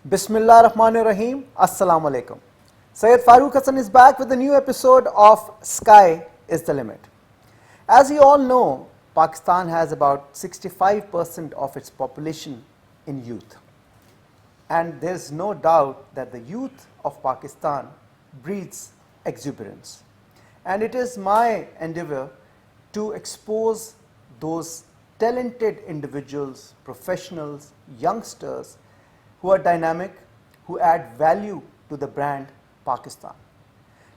Bismillah Rahmanir Rahim. Assalamu alaikum. Syed Farooq Hasan is back with a new episode of Sky is the Limit. As you all know, Pakistan has about 65% of its population in youth. And there's no doubt that the youth of Pakistan breeds exuberance. And it is my endeavor to expose those talented individuals, professionals, youngsters who are dynamic, who add value to the brand Pakistan.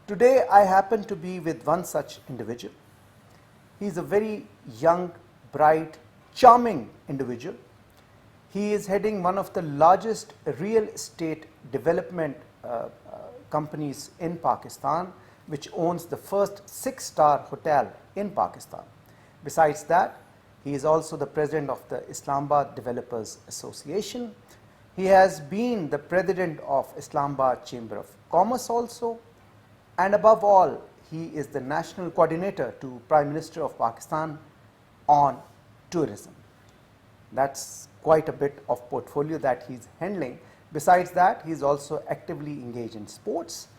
Today I happen to be with one such individual. He is a very young, bright, charming individual. He is heading one of the largest real estate development companies in Pakistan, which owns the first 6-star hotel in Pakistan. Besides that, he is also the president of the Islamabad Developers Association. He has been the president of Islamabad Chamber of Commerce also, and above all, he is the national coordinator to Prime Minister of Pakistan on tourism. That's quite a bit of portfolio that he's handling. Besides that, he's also actively engaged in sports.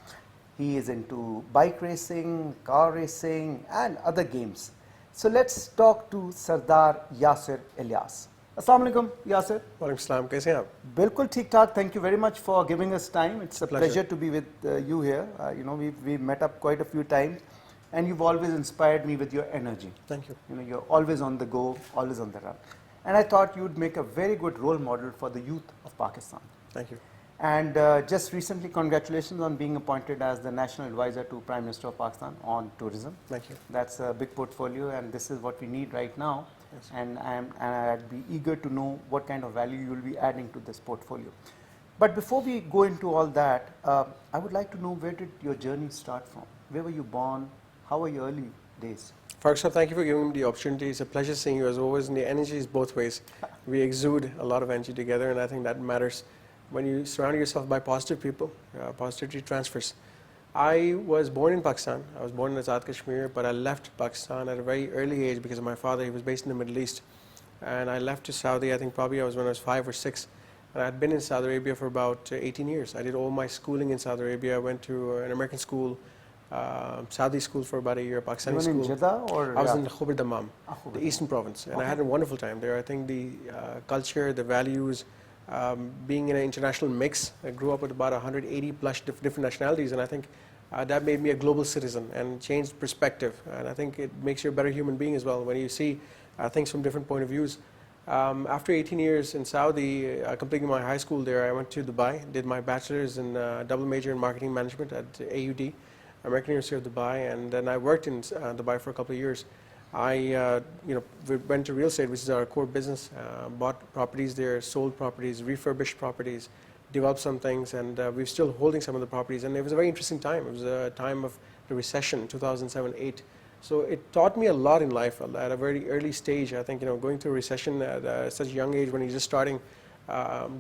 He is into bike racing, car racing, and other games. So let's talk to Sardar Yasir Ilyas. Assalamu alaikum, Yasir. Walaikum salam. Kaise hain aap? Bilkul theek thaak. Thank you very much for giving us time. It's a pleasure to be with you here. We've met up quite a few times, and you've always inspired me with your energy. Thank you. You're always on the go, always on the run. And I thought you'd make a very good role model for the youth of Pakistan. Thank you. And just recently, congratulations on being appointed as the National Advisor to Prime Minister of Pakistan on tourism. Thank you. That's a big portfolio, and this is what we need right now. Yes. And I'd be eager to know what kind of value you'll be adding to this portfolio. But before we go into all that, I would like to know, where did your journey start from? Where were you born? How were your early days? Farooq sir, thank you for giving me the opportunity. It's a pleasure seeing you as always, and the energy is both ways. We exude a lot of energy together, and I think that matters. When you surround yourself by positive people, positivity transfers. I was born in Pakistan. I was born in Azad Kashmir, but I left Pakistan at a very early age because of my father. He was based in the Middle East. And I left to Saudi, I think probably I was when I was 5 or 6. And I had been in Saudi Arabia for about 18 years. I did all my schooling in Saudi Arabia. I went to an American school, Saudi school for about a year, Pakistani school. You were in Jeddah or? I was in Khobar Dammam, the eastern province. And I had a wonderful time there. I think the culture, the values, being in an international mix. I grew up with about 180 plus different nationalities, and I think that made me a global citizen and changed perspective. And I think it makes you a better human being as well when you see things from different point of views. After 18 years in Saudi, completing my high school there, I went to Dubai, did my bachelor's in double major in marketing management at AUD, American University of Dubai, and then I worked in Dubai for a couple of years. I went to real estate, which is our core business, bought properties there, sold properties, refurbished properties, developed some things, and we're still holding some of the properties. And it was a very interesting time. It was a time of the recession, 2007-8. So it taught me a lot in life at a very early stage. I think going through a recession at such a young age when you're just starting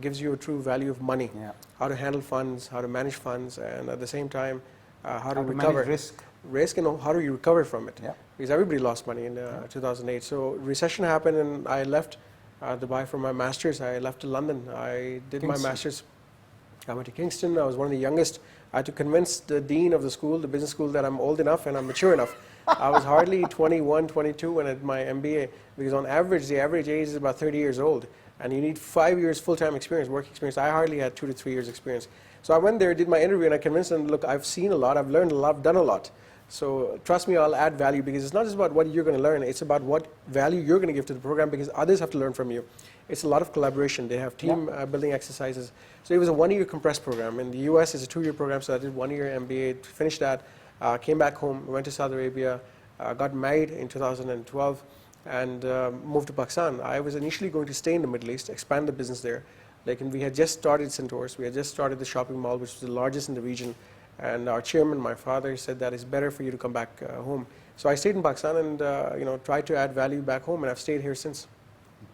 gives you a true value of money, how to handle funds, how to manage funds, and at the same time, how to recover. Manage risk and how do you recover from it? Yeah. Because everybody lost money in 2008. So recession happened, and I left Dubai for my master's. I left to London. I did my master's. I went to Kingston. I was one of the youngest. I had to convince the dean of the school, the business school, that I'm old enough and I'm mature enough. I was hardly 21, 22 when I did my MBA, because on average, the average age is about 30 years old, and you need 5 years full-time experience, work experience. I hardly had 2 to 3 years experience. So I went there, did my interview, and I convinced them, look, I've seen a lot, I've learned a lot, I've done a lot. So trust me, I'll add value, because it's not just about what you're going to learn, it's about what value you're going to give to the program, because others have to learn from you. It's a lot of collaboration. They have team building exercises. So it was a 1-year compressed program. In the US, it's a 2-year program, so I did 1-year MBA, finished that, came back home, went to Saudi Arabia, got married in 2012, and moved to Pakistan. I was initially going to stay in the Middle East, expand the business there. We had just started Centaurs. We had just started the shopping mall, which was the largest in the region. And our chairman, my father, said that it's better for you to come back home. So I stayed in Pakistan and tried to add value back home, and I've stayed here since.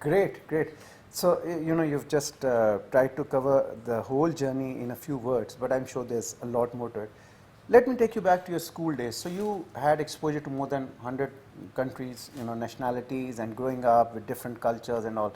Great, great. So you've just tried to cover the whole journey in a few words, but I'm sure there's a lot more to it. Let me take you back to your school days. So you had exposure to more than 100 countries, nationalities, and growing up with different cultures and all.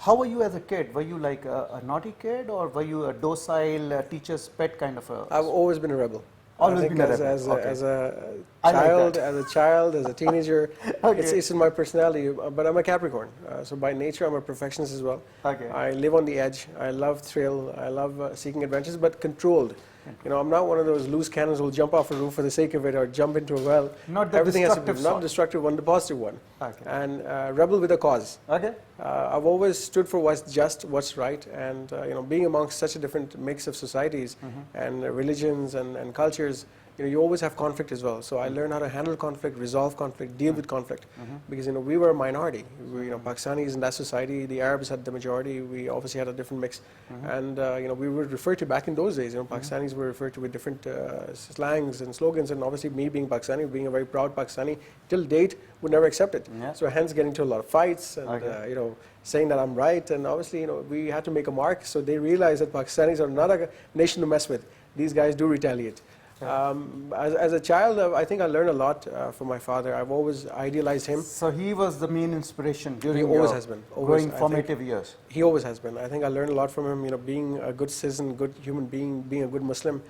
How were you as a kid? Were you like a naughty kid, or were you a docile teacher's pet kind of a? I've always been a rebel. Always I think been a rebel. as a I like child, that. as a teenager, Okay. it's in my personality. But I'm a Capricorn, so by nature I'm a perfectionist as well. Okay. I live on the edge. I love thrill. I love seeking adventures, but controlled. You know, I'm not one of those loose cannons who will jump off a roof for the sake of it or jump into a well. Not the Everything has to be destructive not sort. destructive one, the positive one. Okay. And rebel with a cause. Okay. I've always stood for what's just, what's right, and you know, being amongst such a different mix of societies and religions and cultures, you know, you always have conflict as well. So I learned how to handle conflict, resolve conflict, deal with conflict, because you know, we were a minority. We, you know, Pakistanis in that society, the Arabs had the majority. We obviously had a different mix, and you know, we were referred to back in those days. You know, Pakistanis were referred to with different slangs and slogans, and obviously me being Pakistani, being a very proud Pakistani, till date would never accept it. Yeah. So hence getting into a lot of fights and Okay. you know, saying that I'm right, and obviously, you know, we had to make a mark. So they realized that Pakistanis are not a nation to mess with. These guys do retaliate. As a child, I think I learned a lot from my father. I've always idealized him. So he was the main inspiration during He always your has been. Always, growing I think. formative years. He always has been. I think I learned a lot from him. You know, being a good citizen, good human being, being a good Muslim.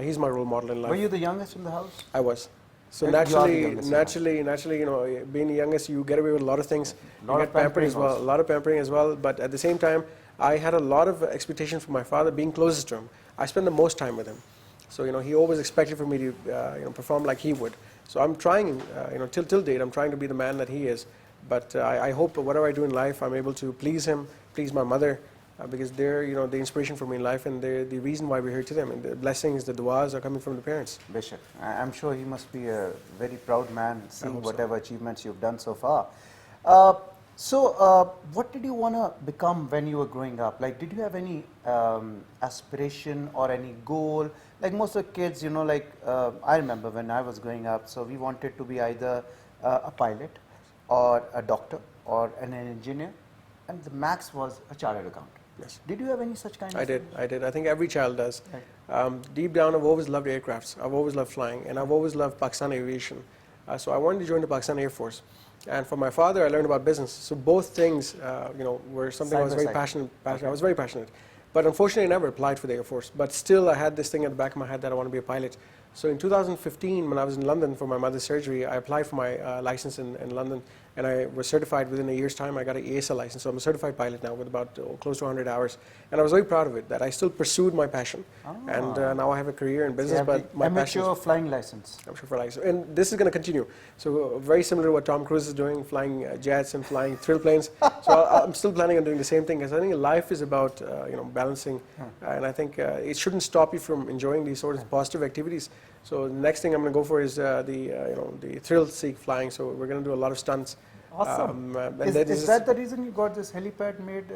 He's my role model in life. Were you the youngest in the house? I was. So You are the naturally, youngest, naturally, you know, being the youngest, you get away with a lot of things. Lot You of get pampered pampering as well, also. a lot of pampering as well. But at the same time, I had a lot of expectations from my father, being closest to him. I spent the most time with him. So you know, he always expected for me to you know, perform like he would. So I'm trying, you know, till date, I'm trying to be the man that he is. But I hope that whatever I do in life, I'm able to please him, please my mother, because they're, you know, the inspiration for me in life, and they're the reason why we're here to them. And the blessings, the du'as are coming from the parents. Bishop, I'm sure he must be a very proud man, seeing hope so. whatever achievements you've done so far. What did you want to become when you were growing up? Like, did you have any aspiration or any goal? Like most of the kids, you know, like I remember when I was growing up, so we wanted to be either a pilot or a doctor or an engineer, and the max was a chartered accountant. Yes. Did you have any such kind of? I did. I think every child does. Right. Deep down, I've always loved aircrafts. I've always loved flying, and I've always loved Pakistan aviation. So I wanted to join the Pakistan Air Force. And from my father, I learned about business. So both things, you know, were something Side I was by very side. passionate. Okay. I was very passionate. But unfortunately, I never applied for the Air Force. But still, I had this thing at the back of my head that I want to be a pilot. So in 2015, when I was in London for my mother's surgery, I applied for my license in London, and I was certified within a year's time. I got an EASA license, so I'm a certified pilot now with about close to 100 hours. And I was very proud of it, that I still pursued my passion. And now I have a career in You business, have but the my passion amateur flying license. I'm sure for life. And this is going to continue. So very similar to what Tom Cruise is doing, flying jets and flying thrill planes. So I'm still planning on doing the same thing, because I think life is about you know, balancing, and I think it shouldn't stop you from enjoying these sort of positive activities. So the next thing I'm going to go for is you know, the thrill seek flying. So we're going to do a lot of stunts. Awesome. And Is that the reason you got this helipad made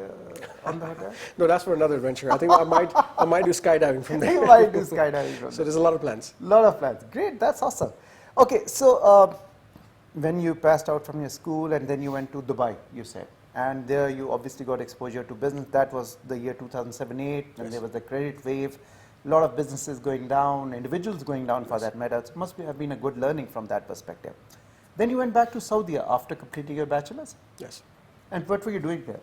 on the hotel? No, that's for another adventure. I think I might do skydiving from there. You might do skydiving from So there's a lot of plans. Lot of plans. Great, that's awesome. Okay, so when you passed out from your school and then you went to Dubai, you said, and there you obviously got exposure to business. That was the year 2007-8, when there was the credit wave. A lot of businesses going down, individuals going down for that matter. It must have been a good learning from that perspective. Then you went back to Saudi after completing your bachelor's. Yes. And what were you doing there?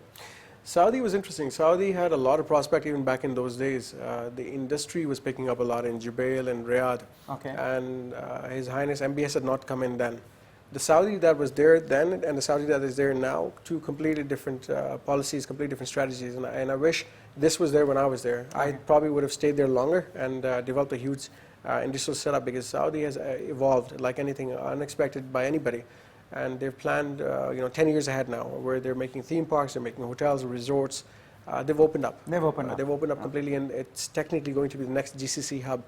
Saudi was interesting. Saudi had a lot of prospect even back in those days. The industry was picking up a lot in Jubail and Riyadh. Okay. And His Highness MBS had not come in then. The Saudi that was there then and the Saudi that is there now, two completely different policies, completely different strategies. And I wish this was there when I was there. I probably would have stayed there longer and developed a huge industrial setup, because Saudi has evolved like anything unexpected by anybody. And they've planned, you know, 10 years ahead now, where they're making theme parks, they're making hotels, resorts. They've opened up. They've opened up. They've opened up completely, and it's technically going to be the next GCC hub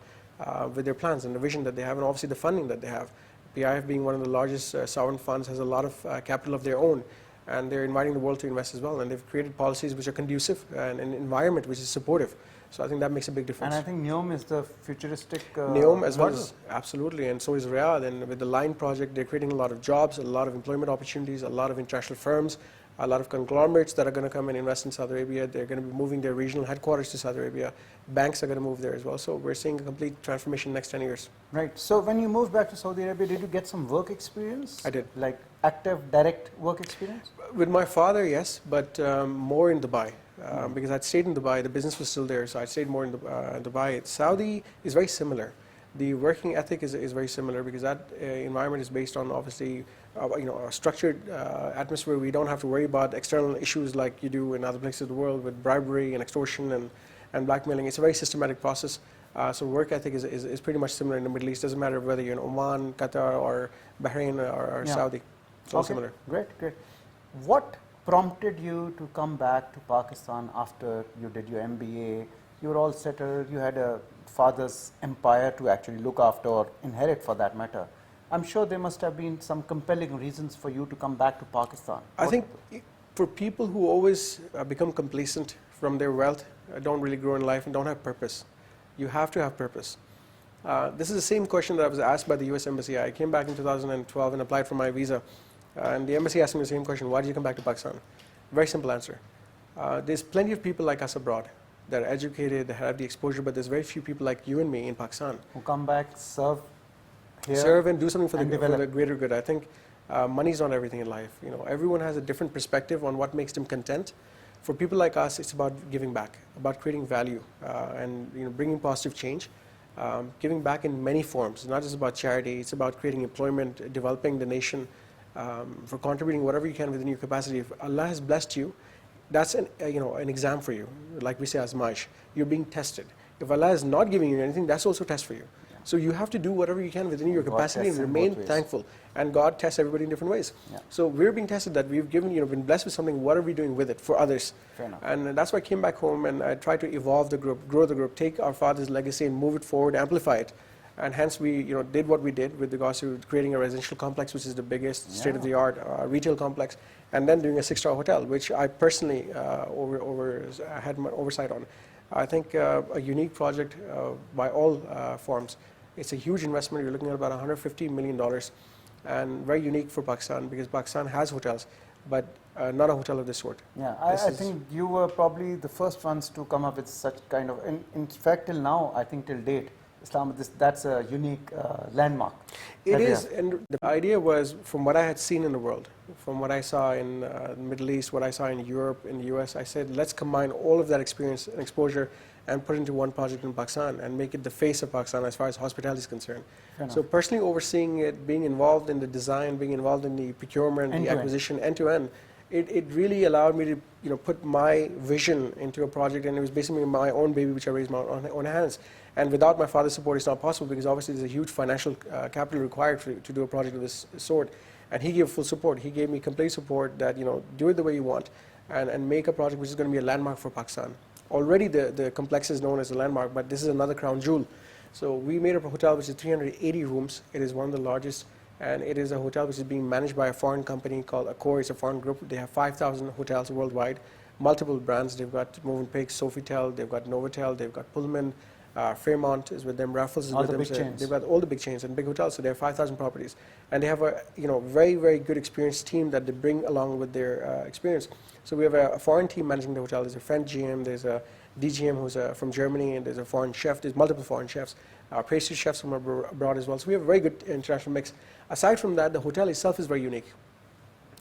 with their plans and the vision that they have, and obviously the funding that they have. PIF, being one of the largest sovereign funds, has a lot of capital of their own, and they're inviting the world to invest as well. And they've created policies which are conducive and an environment which is supportive. So I think that makes a big difference. And I think NEOM is the futuristic NEOM as well model. as, absolutely, and so is Riyadh. And with the Line project, they're creating a lot of jobs, a lot of employment opportunities, a lot of international firms, a lot of conglomerates that are going to come and invest in Saudi Arabia. They're going to be moving their regional headquarters to Saudi Arabia. Banks are going to move there as well. So we're seeing a complete transformation in the next 10 years. Right. So when you moved back to Saudi Arabia, did you get some work experience? I did. Like active, direct work experience? With my father, yes, but more in Dubai. Because I'd stayed in Dubai, the business was still there, so I stayed more in Dubai. Saudi is very similar. The working ethic is very similar because that environment is based on obviously a structured atmosphere. We don't have to worry about external issues like you do in other places of the world with bribery and extortion and blackmailing. It's a very systematic process. So work ethic is pretty much similar in the Middle East. Doesn't matter whether you're in Oman, Qatar, or Bahrain or Saudi. It's all similar. Great. What prompted you to come back to Pakistan after you did your MBA? You were all settled, you had a father's empire to actually look after or inherit for that matter. I'm sure there must have been some compelling reasons for you to come back to Pakistan. I think for people who always become complacent from their wealth, don't really grow in life and don't have purpose, you have to have purpose. This is the same question that I was asked by the US Embassy. I came back in 2012 and applied for my visa. And the embassy asked me the same question, why did you come back to Pakistan? Very simple answer. There's plenty of people like us abroad that are educated, that have the exposure, but there's very few people like you and me in Pakistan. Who come back, serve here. Serve and do something for the greater good. I think money's not everything in life. Everyone has a different perspective on what makes them content. For people like us, it's about giving back, about creating value, and bringing positive change. Giving back in many forms. It's not just about charity, it's about creating employment, developing the nation, for contributing whatever you can within your capacity. If Allah has blessed you, that's an exam for you. Like we say, azmaish. You're being tested. If Allah is not giving you anything, that's also a test for you. Yeah. So you have to do whatever you can within your capacity and remain thankful. And God tests everybody in different ways. Yeah. So we're being tested that we've been blessed with something. What are we doing with it for others? Fair enough. And that's why I came back home and I tried to evolve the group, grow the group, take our father's legacy and move it forward, amplify it. And hence we did what we did with regards to creating a residential complex, which is the biggest state-of-the-art retail complex, and then doing a 6-star hotel, which I personally had my oversight on. I think a unique project by all forms. It's a huge investment. You're looking at about $150 million, and very unique for Pakistan because Pakistan has hotels, but not a hotel of this sort. Yeah, I think you were probably the first ones to come up with such kind of, in fact till now, I think till date, Islam, that's a unique landmark. It is, and the idea was from what I had seen in the world, from what I saw in the Middle East, what I saw in Europe, in the US, I said, let's combine all of that experience and exposure and put it into one project in Pakistan and make it the face of Pakistan as far as hospitality is concerned. So personally overseeing it, being involved in the design, being involved in the procurement, the acquisition, end-to-end, it really allowed me to put my vision into a project, and it was basically my own baby which I raised my own hands. And without my father's support, it's not possible because obviously there's a huge financial capital required to do a project of this sort. And he gave full support. He gave me complete support that do it the way you want and make a project which is going to be a landmark for Pakistan. Already the complex is known as a landmark, but this is another crown jewel. So we made up a hotel which is 380 rooms. It is one of the largest. And it is a hotel which is being managed by a foreign company called Accor. It's a foreign group. They have 5,000 hotels worldwide, multiple brands. They've got Movenpick, Sofitel, they've got Novotel, they've got Pullman, Fairmont is with them, Raffles is with them. So they've got all the big chains and big hotels. So they have 5,000 properties, and they have a very, very good experienced team that they bring along with their experience. So we have a foreign team managing the hotel. There's a French GM, there's a DGM who's from Germany, and there's a foreign chef. There's multiple foreign chefs, pastry chefs from abroad as well. So we have a very good international mix. Aside from that, the hotel itself is very unique.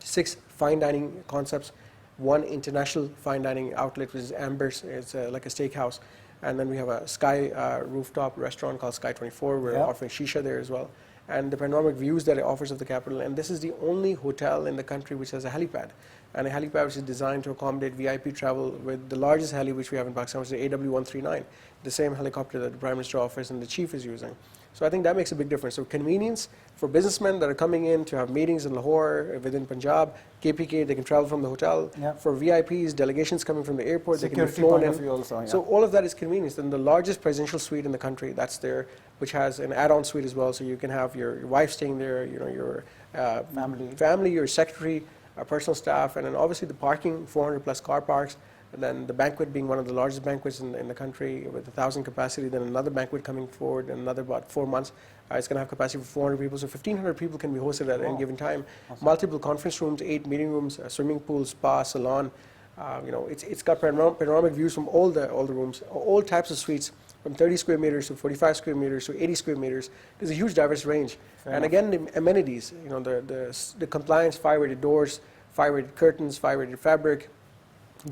6 fine dining concepts, 1 international fine dining outlet, which is Amber's. It's like a steakhouse. And then we have a sky rooftop restaurant called Sky 24. We're offering shisha there as well. And the panoramic views that it offers of the capital. And this is the only hotel in the country which has a helipad. And a helipad which is designed to accommodate VIP travel with the largest heli which we have in Pakistan, which is the AW139, the same helicopter that the Prime Minister offers and the Chief is using. So I think that makes a big difference. So convenience for businessmen that are coming in to have meetings in Lahore, within Punjab, KPK, they can travel from the hotel. For VIPs, delegations coming from the airport, security, they can be flown in. Also, so all of that is convenience. And the largest presidential suite in the country, that's there, which has an add-on suite as well. So you can have your wife staying there, your family, your secretary, personal staff, and then obviously the parking, 400 plus car parks. and then the banquet being one of the largest banquets in the country with 1,000 capacity, then another banquet coming forward in another about 4 months. It's going to have capacity for 400 people, so 1,500 people can be hosted at any given time. Awesome. Multiple conference rooms, 8 meeting rooms, a swimming pool, spa, salon. It's got panoramic views from all the rooms, all types of suites, from 30 square meters to 45 square meters to 80 square meters. There's a huge diverse range. Fair and enough. Again, the amenities, the compliance, fire-rated doors, fire-rated curtains, fire-rated fabric,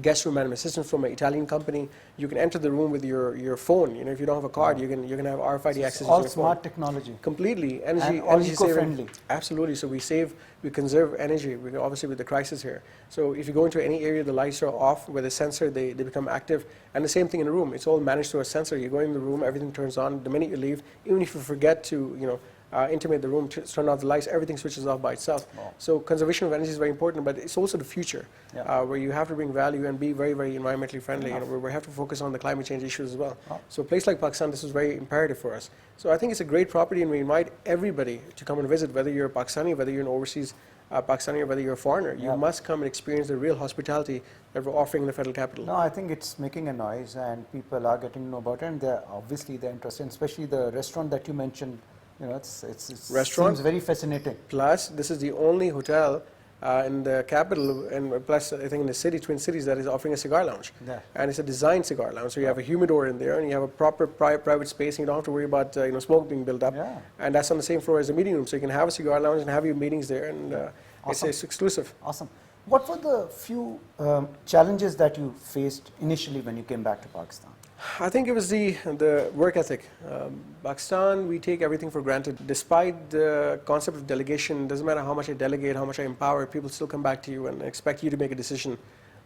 guest room management systems from an Italian company. You can enter the room with your phone. If you don't have a card, you can have RFID access. All smart technology. Completely energy eco-friendly. Absolutely. So we conserve energy. Obviously with the crisis here. So if you go into any area, the lights are off with a sensor, they become active. And the same thing in the room. It's all managed through a sensor. You go in the room, everything turns on. The minute you leave, even if you forget to intimate the room, turn off the lights, everything switches off by itself. Wow. So conservation of energy is very important, but it's also the future, where you have to bring value and be very, very environmentally friendly. Where we have to focus on the climate change issues as well. Oh. So a place like Pakistan, this is very imperative for us. So I think it's a great property, and we invite everybody to come and visit, whether you're a Pakistani, whether you're an overseas Pakistani, or whether you're a foreigner. You must come and experience the real hospitality that we're offering in the federal capital. No, I think it's making a noise, and people are getting to know about it, and they're interested, especially the restaurant that you mentioned. It seems very fascinating. Plus, this is the only hotel in the capital, and plus I think in the city, Twin Cities, that is offering a cigar lounge. Yeah. And it's a designed cigar lounge. So you have a humidor in there, and you have a proper private space, and you don't have to worry about smoke being built up. Yeah. And that's on the same floor as the meeting room. So you can have a cigar lounge and have your meetings there, and awesome. it's exclusive. Awesome. What were the few challenges that you faced initially when you came back to Pakistan? I think it was the work ethic. Pakistan, we take everything for granted. Despite the concept of delegation, doesn't matter how much I delegate, how much I empower, people still come back to you and expect you to make a decision.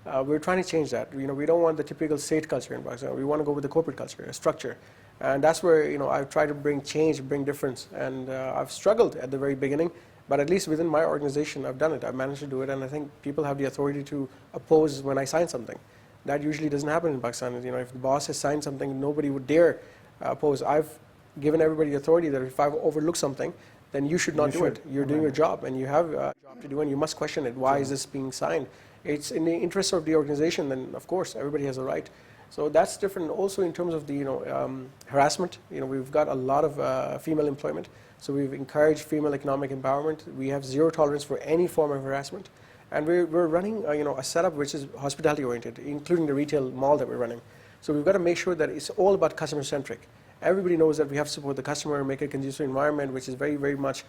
We're trying to change that. We don't want the typical state culture in Pakistan. We want to go with the corporate culture, a structure. And that's where I've tried to bring change, bring difference. And I've struggled at the very beginning, but at least within my organization, I've done it. I've managed to do it, and I think people have the authority to oppose when I sign something. That usually doesn't happen in Pakistan. If the boss has signed something, nobody would dare oppose. I've given everybody authority that if I've overlooked something, then you should not do it. You're doing your job, and you have a job to do, and you must question it. Why is this being signed? It's in the interest of the organization, then of course everybody has a right. So that's different. Also in terms of the harassment, we've got a lot of female employment, so we've encouraged female economic empowerment. We have zero tolerance for any form of harassment. And we're running a setup which is hospitality oriented, including the retail mall that we're running. So we've got to make sure that it's all about customer centric. Everybody knows that we have to support the customer and make a conducive environment, which is very, very much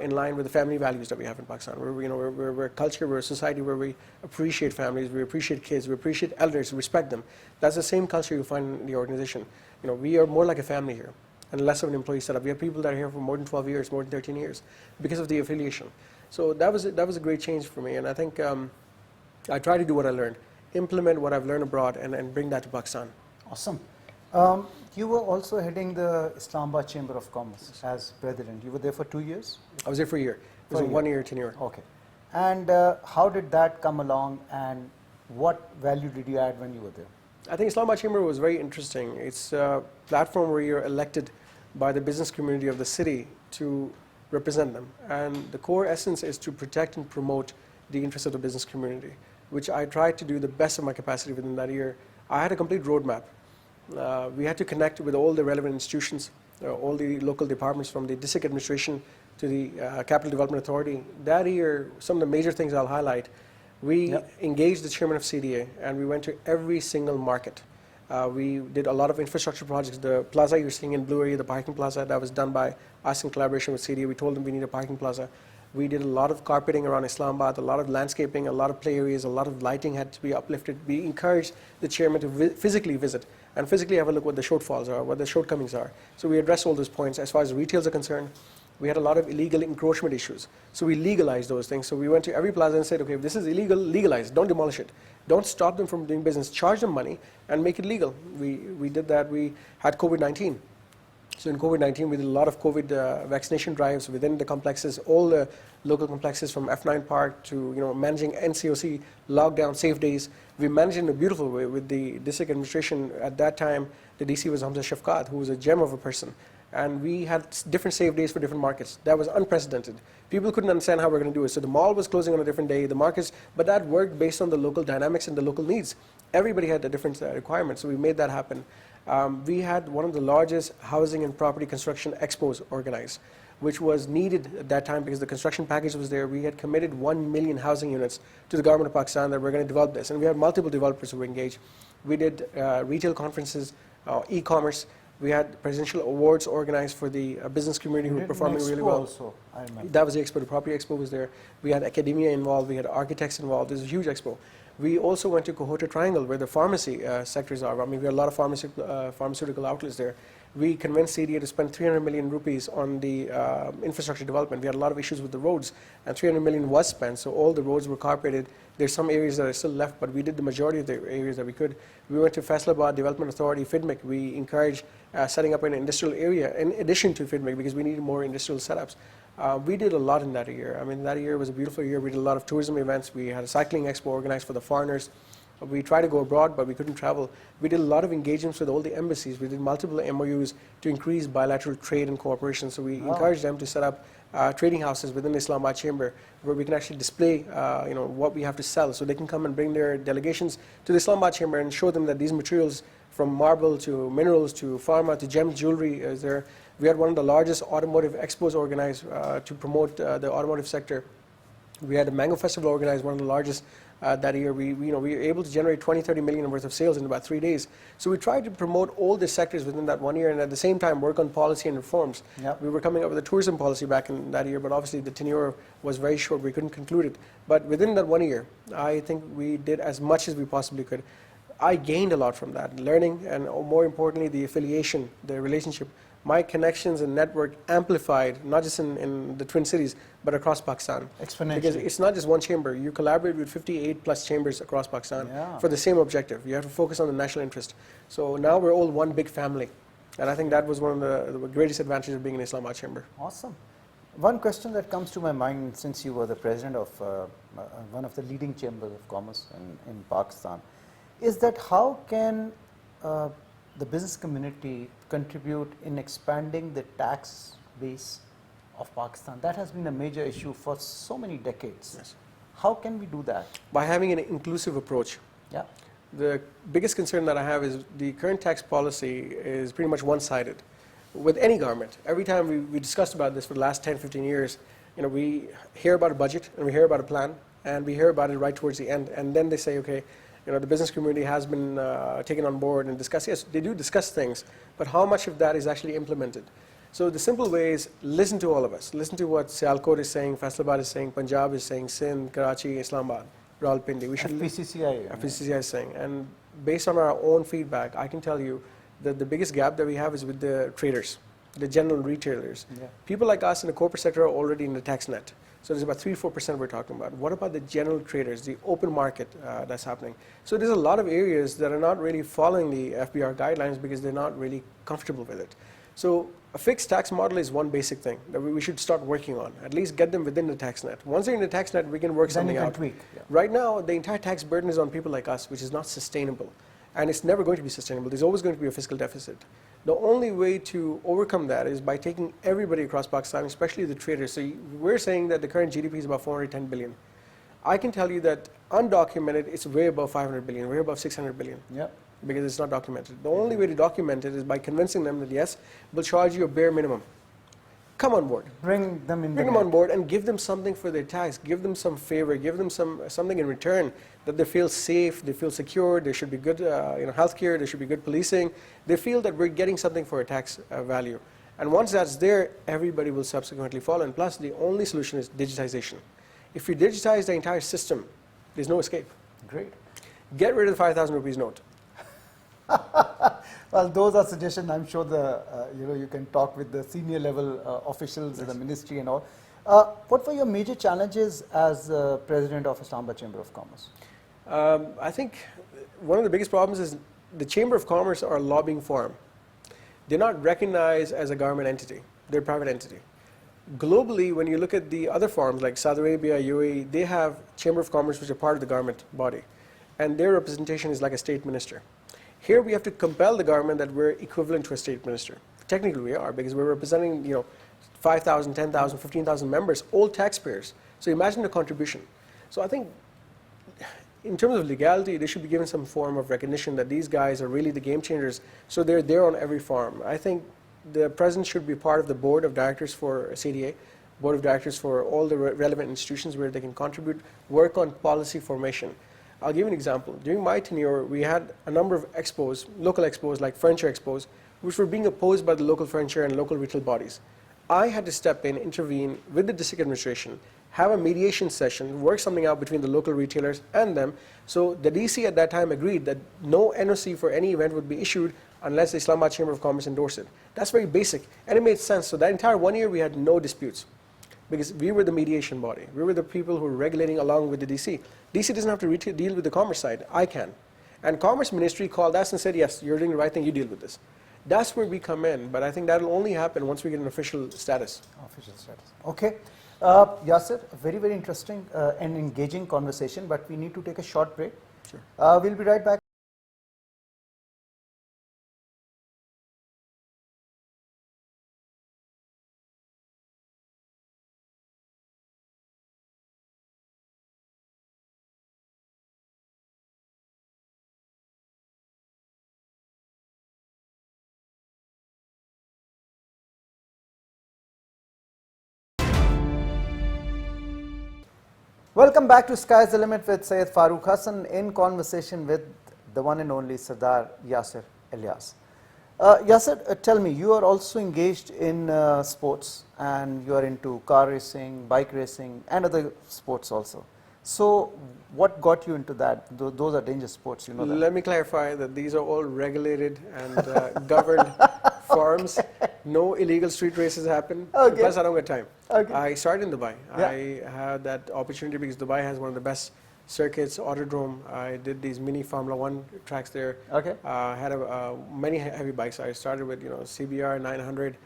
in line with the family values that we have in Pakistan. We're a culture, we're a society where we appreciate families, we appreciate kids, we appreciate elders, we respect them. That's the same culture you find in the organization. We are more like a family here and less of an employee setup. We have people that are here for more than 12 years, more than 13 years because of the affiliation. So that was a great change for me, and I think I try to do what I learned, implement what I've learned abroad, and bring that to Pakistan. Awesome. You were also heading the Islamabad Chamber of Commerce as president. You were there for 2 years? I was there for a year. It was a 1-year tenure. Okay. And how did that come along, and what value did you add when you were there? I think Islamabad Chamber was very interesting. It's a platform where you're elected by the business community of the city to represent them, and the core essence is to protect and promote the interests of the business community, which I tried to do the best of my capacity within that year. I had a complete roadmap. We had to connect with all the relevant institutions, all the local departments, from the district administration to the Capital Development Authority. That year, some of the major things I'll highlight, we engaged the chairman of CDA, and we went to every single market. We did a lot of infrastructure projects. The plaza you're seeing in blue area, the parking plaza, that was done by us in collaboration with CDA. We told them we need a parking plaza. We did a lot of carpeting around Islamabad, a lot of landscaping, a lot of play areas, a lot of lighting had to be uplifted. We encouraged the chairman to physically visit and physically have a look what the shortfalls are, what the shortcomings are. So we addressed all those points. As far as retails are concerned, we had a lot of illegal encroachment issues. So we legalized those things. So we went to every plaza and said, okay, if this is illegal, legalize it. Don't demolish it. Don't stop them from doing business. Charge them money and make it legal. We did that. We had COVID-19. So in COVID-19, we did a lot of COVID vaccination drives within the complexes, all the local complexes from F9 Park to managing NCOC, lockdown, safe days. We managed it in a beautiful way with the district administration. At that time, the DC was Hamza Shafqat, who was a gem of a person. And we had different save days for different markets. That was unprecedented. People couldn't understand how we're going to do it. So the mall was closing on a different day, the markets, but that worked based on the local dynamics and the local needs. Everybody had a different requirement, so we made that happen. We had one of the largest housing and property construction expos organized, which was needed at that time because the construction package was there. We had committed 1 million housing units to the government of Pakistan that we're going to develop this. And we had multiple developers who were engaged. We did retail conferences, e-commerce. We had presidential awards organized for the business community who were performing really well. Also, I remember. That was the expo. The property expo was there. We had academia involved. We had architects involved. It was a huge expo. We also went to Kohota Triangle where the pharmacy sectors are. I mean, we had a lot of pharmaceutical outlets there. We convinced CDA to spend 300 million rupees on the infrastructure development. We had a lot of issues with the roads, and 300 million was spent, so all the roads were carpeted. There's some areas that are still left, but we did the majority of the areas that we could. We went to Faisalabad Development Authority, FIDMIC. We encouraged setting up an industrial area in addition to FIDMIC because we needed more industrial setups. We did a lot in that year. I mean, that year was a beautiful year. We did a lot of tourism events. We had a cycling expo organized for the foreigners. We tried to go abroad, but we couldn't travel. We did a lot of engagements with all the embassies. We did multiple MOUs to increase bilateral trade and cooperation. So we encouraged them to set up trading houses within the Islamabad Chamber where we can actually display what we have to sell. So they can come and bring their delegations to the Islamabad Chamber and show them that these materials from marble to minerals to pharma to gems, jewelry is there. We had one of the largest automotive expos organized to promote the automotive sector. We had a mango festival organized, one of the largest that year. We were able to generate 20-30 million worth of sales in about 3 days. So we tried to promote all the sectors within that 1 year and at the same time work on policy and reforms. Yep. We were coming up with a tourism policy back in that year, but obviously the tenure was very short. We couldn't conclude it. But within that 1 year, I think we did as much as we possibly could. I gained a lot from that, learning and more importantly, the affiliation, the relationship. My connections and network amplified, not just in the Twin Cities, but across Pakistan. Exponentially. Because it's not just one chamber. You collaborate with 58 plus chambers across Pakistan for the same objective. You have to focus on the national interest. So now we're all one big family. And I think that was one of the greatest advantages of being in Islamabad Chamber. Awesome. One question that comes to my mind, since you were the president of one of the leading chambers of commerce in Pakistan, is that how can the business community contribute in expanding the tax base of Pakistan? That has been a major issue for so many decades. Yes. How can we do that? By having an inclusive approach. Yeah. The biggest concern that I have is the current tax policy is pretty much one-sided. With any government, every time we discussed about this for the last 10, 15 years, we hear about a budget and we hear about a plan and we hear about it right towards the end, and then they say, okay, the business community has been taken on board and discussed. Yes, they do discuss things, but how much of that is actually implemented? So the simple way is listen to all of us. Listen to what Sialkot is saying, Faisalabad is saying, Punjab is saying, Sindh, Karachi, Islamabad, Rawalpindi. We should FPCCI is saying. And based on our own feedback, I can tell you that the biggest gap that we have is with the traders, the general retailers. Yeah. People like us in the corporate sector are already in the tax net. So there's about 3-4% we're talking about. What about the general traders, the open market that's happening? So there's a lot of areas that are not really following the FBR guidelines because they're not really comfortable with it. So a fixed tax model is one basic thing that we should start working on. At least get them within the tax net. Once they're in the tax net, we can work something out. Tweak. Yeah. Right now, the entire tax burden is on people like us, which is not sustainable. And it's never going to be sustainable. There's always going to be a fiscal deficit. The only way to overcome that is by taking everybody across Pakistan, especially the traders. So we're saying that the current GDP is about 410 billion. I can tell you that undocumented, it's way above 500 billion, way above 600 billion. Yep. Because it's not documented. The only way to document it is by convincing them that yes, we'll charge you a bare minimum. Come on board. Bring them on board and give them something for their tax. Give them some favor. Give them something in return that they feel safe, they feel secure. There should be good, healthcare. There should be good policing. They feel that we're getting something for a tax value. And once that's there, everybody will subsequently follow. And plus, the only solution is digitization. If you digitize the entire system, there's no escape. Great. Get rid of the 5,000 rupees note. Well, those are suggestions. I'm sure you can talk with the senior level officials in the ministry and all. What were your major challenges as president of Islamabad Chamber of Commerce? I think one of the biggest problems is the Chamber of Commerce are a lobbying forum. They're not recognized as a government entity. They're a private entity. Globally, when you look at the other forums like Saudi Arabia, UAE, they have Chamber of Commerce which are part of the government body. And their representation is like a state minister. Here we have to compel the government that we're equivalent to a state minister. technically we are, because we're representing 5,000, 10,000, 15,000 members, all taxpayers. So imagine the contribution. So I think in terms of legality, they should be given some form of recognition that these guys are really the game changers. So they're there on every farm. I think the president should be part of the board of directors for CDA, board of directors for all the relevant institutions where they can contribute, work on policy formation. I'll give you an example. During my tenure, we had a number of expos, local expos like furniture expos, which were being opposed by the local furniture and local retail bodies. I had to step in, intervene with the district administration, have a mediation session, work something out between the local retailers and them. So the DC at that time agreed that no NOC for any event would be issued unless the Islamabad Chamber of Commerce endorsed it. That's very basic, and it made sense. So that entire 1 year, we had no disputes, because we were the mediation body. We were the people who were regulating along with the DC. DC doesn't have to deal with the commerce side. I can. And Commerce Ministry called us and said, yes, you're doing the right thing, you deal with this. That's where we come in, but I think that will only happen once we get an official status. Official status. Okay. Yasir, a very, very interesting and engaging conversation, but we need to take a short break. Sure. We'll be right back. Welcome back to Sky's the Limit with Syed Farooq Hasan, in conversation with the one and only Sardar Yasir Ilyas. Yasir, tell me, you are also engaged in sports, and you are into car racing, bike racing and other sports also. So what got you into that? Those are dangerous sports, you know that. Let me clarify that these are all regulated and governed forms. No illegal street races happen. Okay. Plus, I don't get time. Okay. I started in Dubai. Yeah. I had that opportunity because Dubai has one of the best circuits, Autodrome. I did these mini Formula One tracks there. Okay. I had many heavy bikes. I started with CBR 900.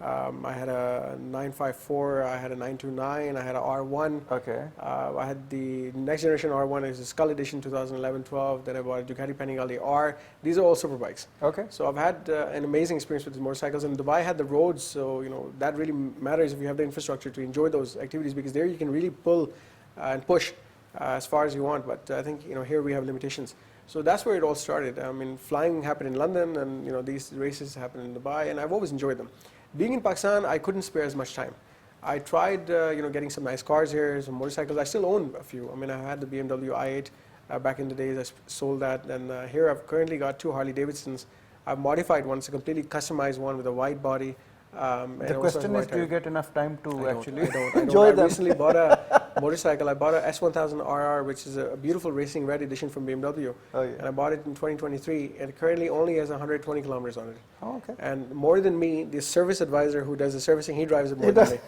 I had a 954. I had a 929. I had a R1. Okay. I had the next generation R1 is a Skull Edition 2011-12. Then I bought a Ducati Panigale R. These are all super bikes. Okay. So I've had an amazing experience with these motorcycles. And Dubai had the roads, so that really matters if you have the infrastructure to enjoy those activities, because there you can really pull and push as far as you want. But I think here we have limitations. So that's where it all started. I mean, flying happened in London, and these races happened in Dubai, and I've always enjoyed them. Being in Pakistan, I couldn't spare as much time. I tried, getting some nice cars here, some motorcycles. I still own a few. I mean, I had the BMW i8 back in the days. I sold that, and here I've currently got two Harley Davidsons. I've modified one. It's a completely customized one with a wide body. The question is, do you get enough time to actually enjoy them? I recently bought a motorcycle. I bought a S1000RR, which is a beautiful racing red edition from BMW. Oh, yeah. And I bought it in 2023, and it currently only has 120 kilometers on it. Oh, okay. And more than me, the service advisor who does the servicing, he drives it more than me.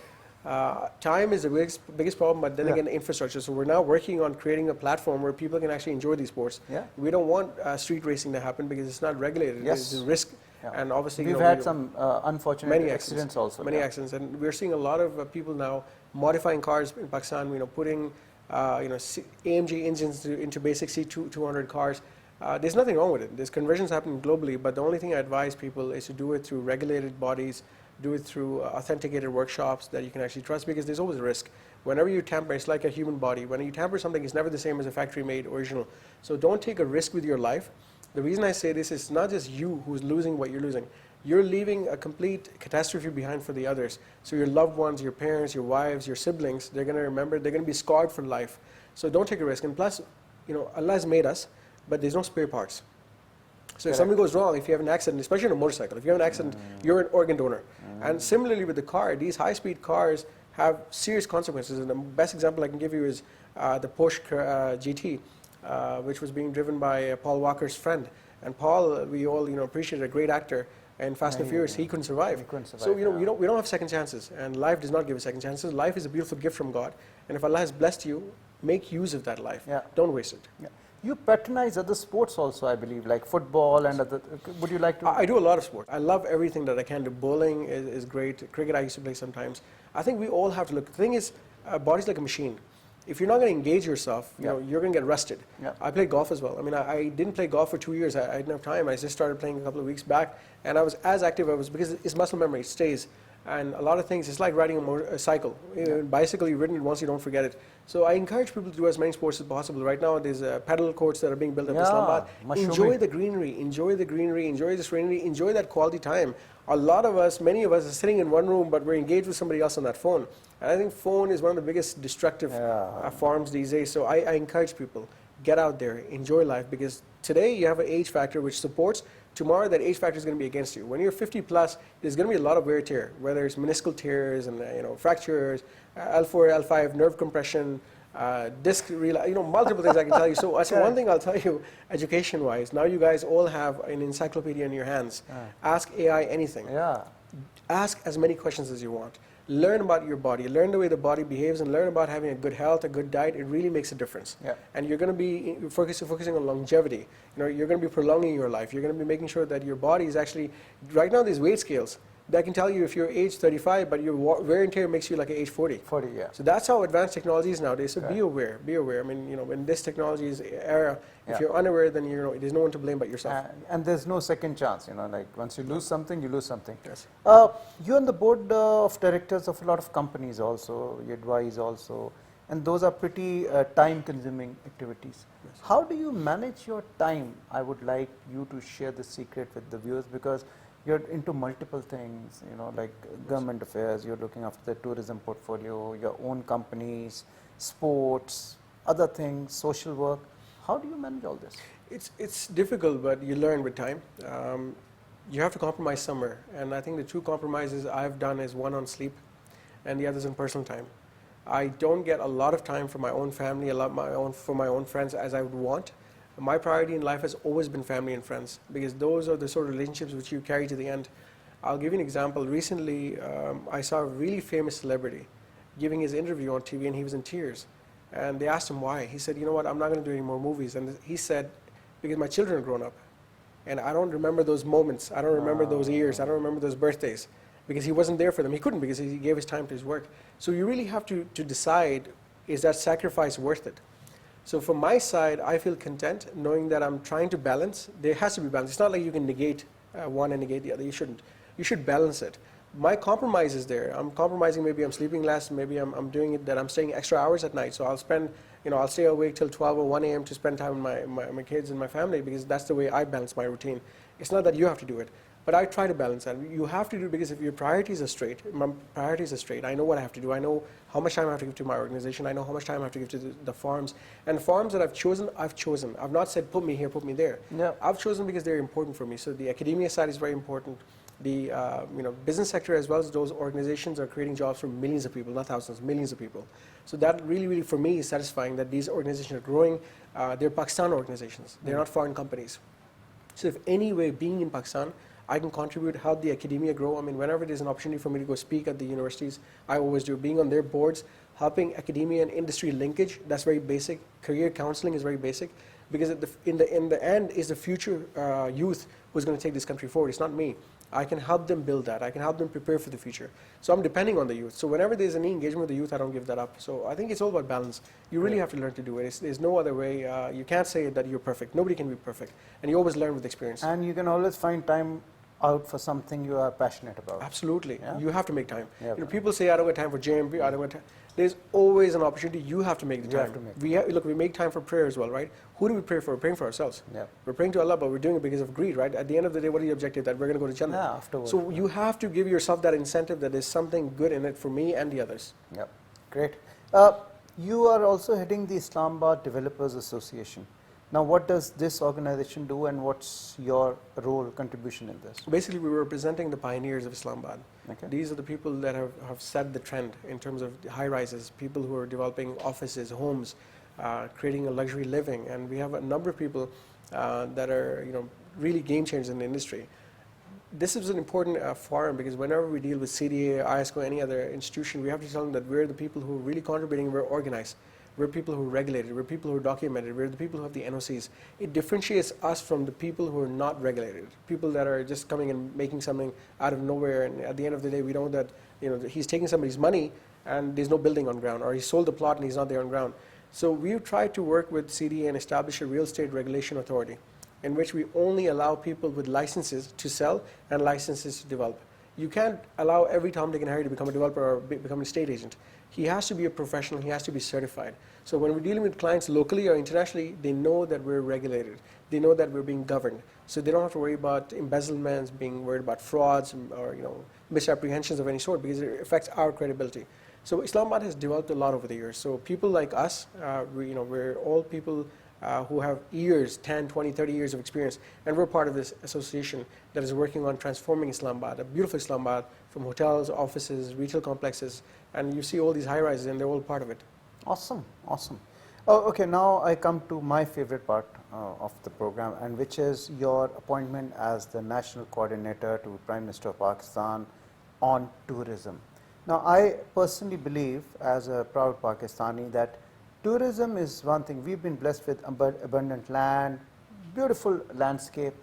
Time is the biggest problem, but then again, infrastructure. So we're now working on creating a platform where people can actually enjoy these sports. Yeah. We don't want street racing to happen because it's not regulated. Yes. It's a risk. Yeah. And obviously, we've had some unfortunate accidents also. Many accidents, and we're seeing a lot of people now modifying cars in Pakistan. Putting AMG engines into basic C200 cars. There's nothing wrong with it. There's conversions happening globally, but the only thing I advise people is to do it through regulated bodies, do it through authenticated workshops that you can actually trust, because there's always a risk. Whenever you tamper, it's like a human body. When you tamper something, it's never the same as a factory-made original. So don't take a risk with your life. The reason I say this is not just you who's losing what you're losing. You're leaving a complete catastrophe behind for the others. So your loved ones, your parents, your wives, your siblings, they're going to remember, they're going to be scarred for life. So don't take a risk. And plus, Allah has made us, but there's no spare parts. So if something goes wrong, if you have an accident, especially on a motorcycle, if you have an accident, you're an organ donor. And similarly with the car, these high-speed cars have serious consequences. And the best example I can give you is the Porsche GT. Which was being driven by Paul Walker's friend. And Paul, we all appreciate, a great actor. And Fast and Furious, he couldn't survive. So we don't have second chances, and life does not give us second chances. Life is a beautiful gift from God, and if Allah has blessed you, make use of that life. Yeah. Don't waste it. Yeah. You patronize other sports also, I believe, like football and other. Would you like to? I do a lot of sports. I love everything that I can do. Bowling is great. Cricket I used to play sometimes. I think we all have to look. The thing is, body's like a machine. if you're not going to engage yourself, Yeah. you're going to get rusted. Yeah. I played golf as well. I mean, I didn't play golf for 2 years. I didn't have time. I just started playing a couple of weeks back, and I was as active. I was because it's muscle memory. It stays. And a lot of things, it's like riding a cycle. Bicycle, you've ridden it once, you don't forget it. So I encourage people to do as many sports as possible. Right now, there's pedal courts that are being built up in Islamabad. Enjoy the greenery, enjoy the serenity, enjoy that quality time. A lot of us, many of us, are sitting in one room, but we're engaged with somebody else on that phone. And I think phone is one of the biggest destructive forms these days. So I encourage people, get out there, enjoy life, because today you have an age factor which supports. Tomorrow that age factor is going to be against you. When you're 50 plus, there's going to be a lot of wear and tear, whether it's meniscal tears and fractures, L4, L5, nerve compression, disc, multiple things I can tell you. So that's one thing I'll tell you, education-wise. Now you guys all have an encyclopedia in your hands. Ask AI anything. Ask as many questions as you want. Learn about your body, learn the way the body behaves, and learn about having a good health, a good diet. It really makes a difference. And you're going to be focusing on longevity. You're going to be prolonging your life. You're going to be making sure that your body is actually, right now there's weight scales that can tell you if you're age 35, but your wear and tear makes you like an age 40. 40, yeah. So that's how advanced technology is nowadays. So be aware, be aware. I mean, in this technology's era, if you're unaware, then there's no one to blame but yourself. And there's no second chance, like once you lose something, you lose something. Yes. You're on the board of directors of a lot of companies also, you advise also, and those are pretty time-consuming activities. Yes. How do you manage your time? I would like you to share the secret with the viewers, because you're into multiple things, like government affairs, you're looking after the tourism portfolio, your own companies, sports, other things, social work. How do you manage all this? It's difficult, but you learn with time. You have to compromise somewhere, and I think the two compromises I've done is one on sleep, and the other is on personal time. I don't get a lot of time for my own family, for my own friends as I would want. My priority in life has always been family and friends, because those are the sort of relationships which you carry to the end. I'll give you an example. Recently, I saw a really famous celebrity giving his interview on TV, and he was in tears. And they asked him why. He said, you know what, I'm not going to do any more movies. And he said, because my children are grown up, and I don't remember those moments. I don't remember those years. I don't remember those birthdays, because he wasn't there for them. He couldn't, because he gave his time to his work. So you really have to decide, is that sacrifice worth it? So from my side, I feel content knowing that I'm trying to balance. There has to be balance. It's not like you can negate one and negate the other. You shouldn't. You should balance it. My compromise is there. I'm compromising. Maybe I'm sleeping less. Maybe I'm doing it that I'm staying extra hours at night. So I'll spend, I'll stay awake till 12 or 1 a.m. to spend time with my kids and my family, because that's the way I balance my routine. It's not that you have to do it, but I try to balance that. You have to do it, because if your priorities are straight, my priorities are straight, I know what I have to do. I know how much time I have to give to my organization. I know how much time I have to give to the farms. And farms that I've chosen. I've not said put me here, put me there. I've chosen because they're important for me. So the academia side is very important. The business sector, as well as those organizations, are creating jobs for millions of people, not thousands, millions of people. So that really, for me, is satisfying that these organizations are growing. They're Pakistan organizations. They're not foreign companies. So if any way, being in Pakistan, I can contribute, help the academia grow. I mean, whenever there's an opportunity for me to go speak at the universities, I always do. Being on their boards, helping academia and industry linkage, that's very basic. Career counseling is very basic, because in the end is the future youth who's going to take this country forward. It's not me. I can help them build that. I can help them prepare for the future. So I'm depending on the youth. So whenever there's any engagement with the youth, I don't give that up. So I think it's all about balance. You really have to learn to do it. There's no other way. You can't say that you're perfect. Nobody can be perfect. And you always learn with experience. And you can always find time out for something you are passionate about. Absolutely. You have to make time. People say, I don't have time for gym. I don't have time. There's always an opportunity. You have to make the time. We make time for prayer as well, right? Who do we pray for? We're praying for ourselves. We're praying to Allah, but we're doing it because of greed, right? At the end of the day, what is the objective? That we're going to go to Jannah. Afterwards. So you have to give yourself that incentive that there's something good in it for me and the others. Great. You are also heading the Islamabad Developers Association. Now, what does this organization do, and what's your role, contribution in this? Basically, we were representing the pioneers of Islamabad. These are the people that have set the trend in terms of high-rises, people who are developing offices, homes, creating a luxury living. And we have a number of people that are really game changers in the industry. This is an important forum, because whenever we deal with CDA, ISCO, any other institution, we have to tell them that we're the people who are really contributing, we're organized. We're people who are regulated. We're people who are documented. We're the people who have the NOCs. It differentiates us from the people who are not regulated. People that are just coming and making something out of nowhere. And at the end of the day, we know that he's taking somebody's money, and there's no building on ground, or he sold the plot and he's not there on ground. So we've tried to work with CDA and establish a real estate regulation authority in which we only allow people with licenses to sell and licenses to develop. You can't allow every Tom, Dick, and Harry to become a developer or become an estate agent. He has to be a professional, he has to be certified. So when we're dealing with clients locally or internationally, they know that we're regulated. They know that we're being governed. So they don't have to worry about embezzlements, being worried about frauds or misapprehensions of any sort, because it affects our credibility. So Islamabad has developed a lot over the years. So people like us, we're all people who have years, 10, 20, 30 years of experience, and we're part of this association that is working on transforming Islamabad, a beautiful Islamabad, from hotels, offices, retail complexes, and you see all these high-rises, and they're all part of it. Awesome, awesome. Oh, okay, now I come to my favorite part of the program, and which is your appointment as the National Coordinator to Prime Minister of Pakistan on tourism. Now, I personally believe, as a proud Pakistani, that tourism is one thing. We've been blessed with abundant land, beautiful landscape,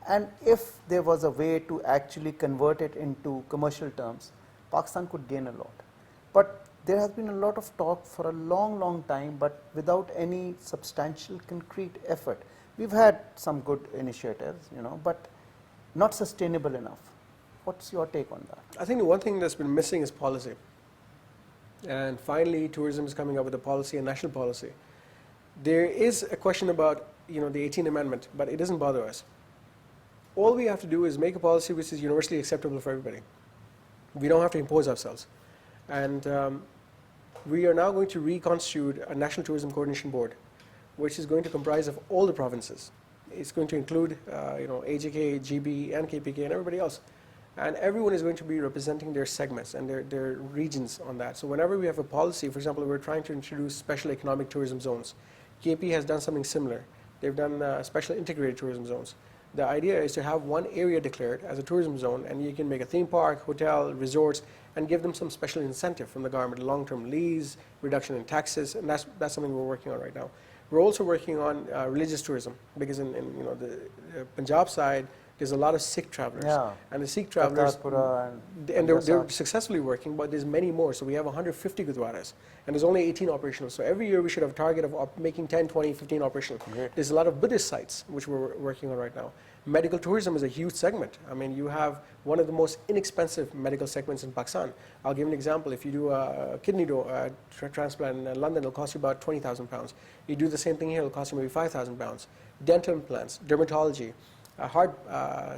and if there was a way to actually convert it into commercial terms, Pakistan could gain a lot. But there has been a lot of talk for a long, long time, but without any substantial concrete effort. We've had some good initiatives, but not sustainable enough. What's your take on that? I think the one thing that's been missing is policy. And finally, tourism is coming up with a policy, a national policy. There is a question about, the 18th Amendment, but it doesn't bother us. All we have to do is make a policy which is universally acceptable for everybody. We don't have to impose ourselves. And we are now going to reconstitute a National Tourism Coordination Board, which is going to comprise of all the provinces. It's going to include, AJK, GB, and KPK, and everybody else. And everyone is going to be representing their segments and their regions on that. So whenever we have a policy, for example, we're trying to introduce special economic tourism zones. KP has done something similar. They've done special integrated tourism zones. The idea is to have one area declared as a tourism zone, and you can make a theme park, hotel, resorts, and give them some special incentive from the government, long-term lease, reduction in taxes, and that's something we're working on right now. We're also working on religious tourism, because in the Punjab side, there's a lot of Sikh travelers, and the Sikh travelers, and they're successfully working, but there's many more. So we have 150 gurdwaras, and there's only 18 operational. So every year we should have a target of making 10, 20, 15 operational. Great. There's a lot of Buddhist sites, which we're working on right now. Medical tourism is a huge segment. I mean, you have one of the most inexpensive medical segments in Pakistan. I'll give an example. If you do a kidney transplant in London, it'll cost you about £20,000. You do the same thing here, it'll cost you maybe £5,000. Dental implants, dermatology, heart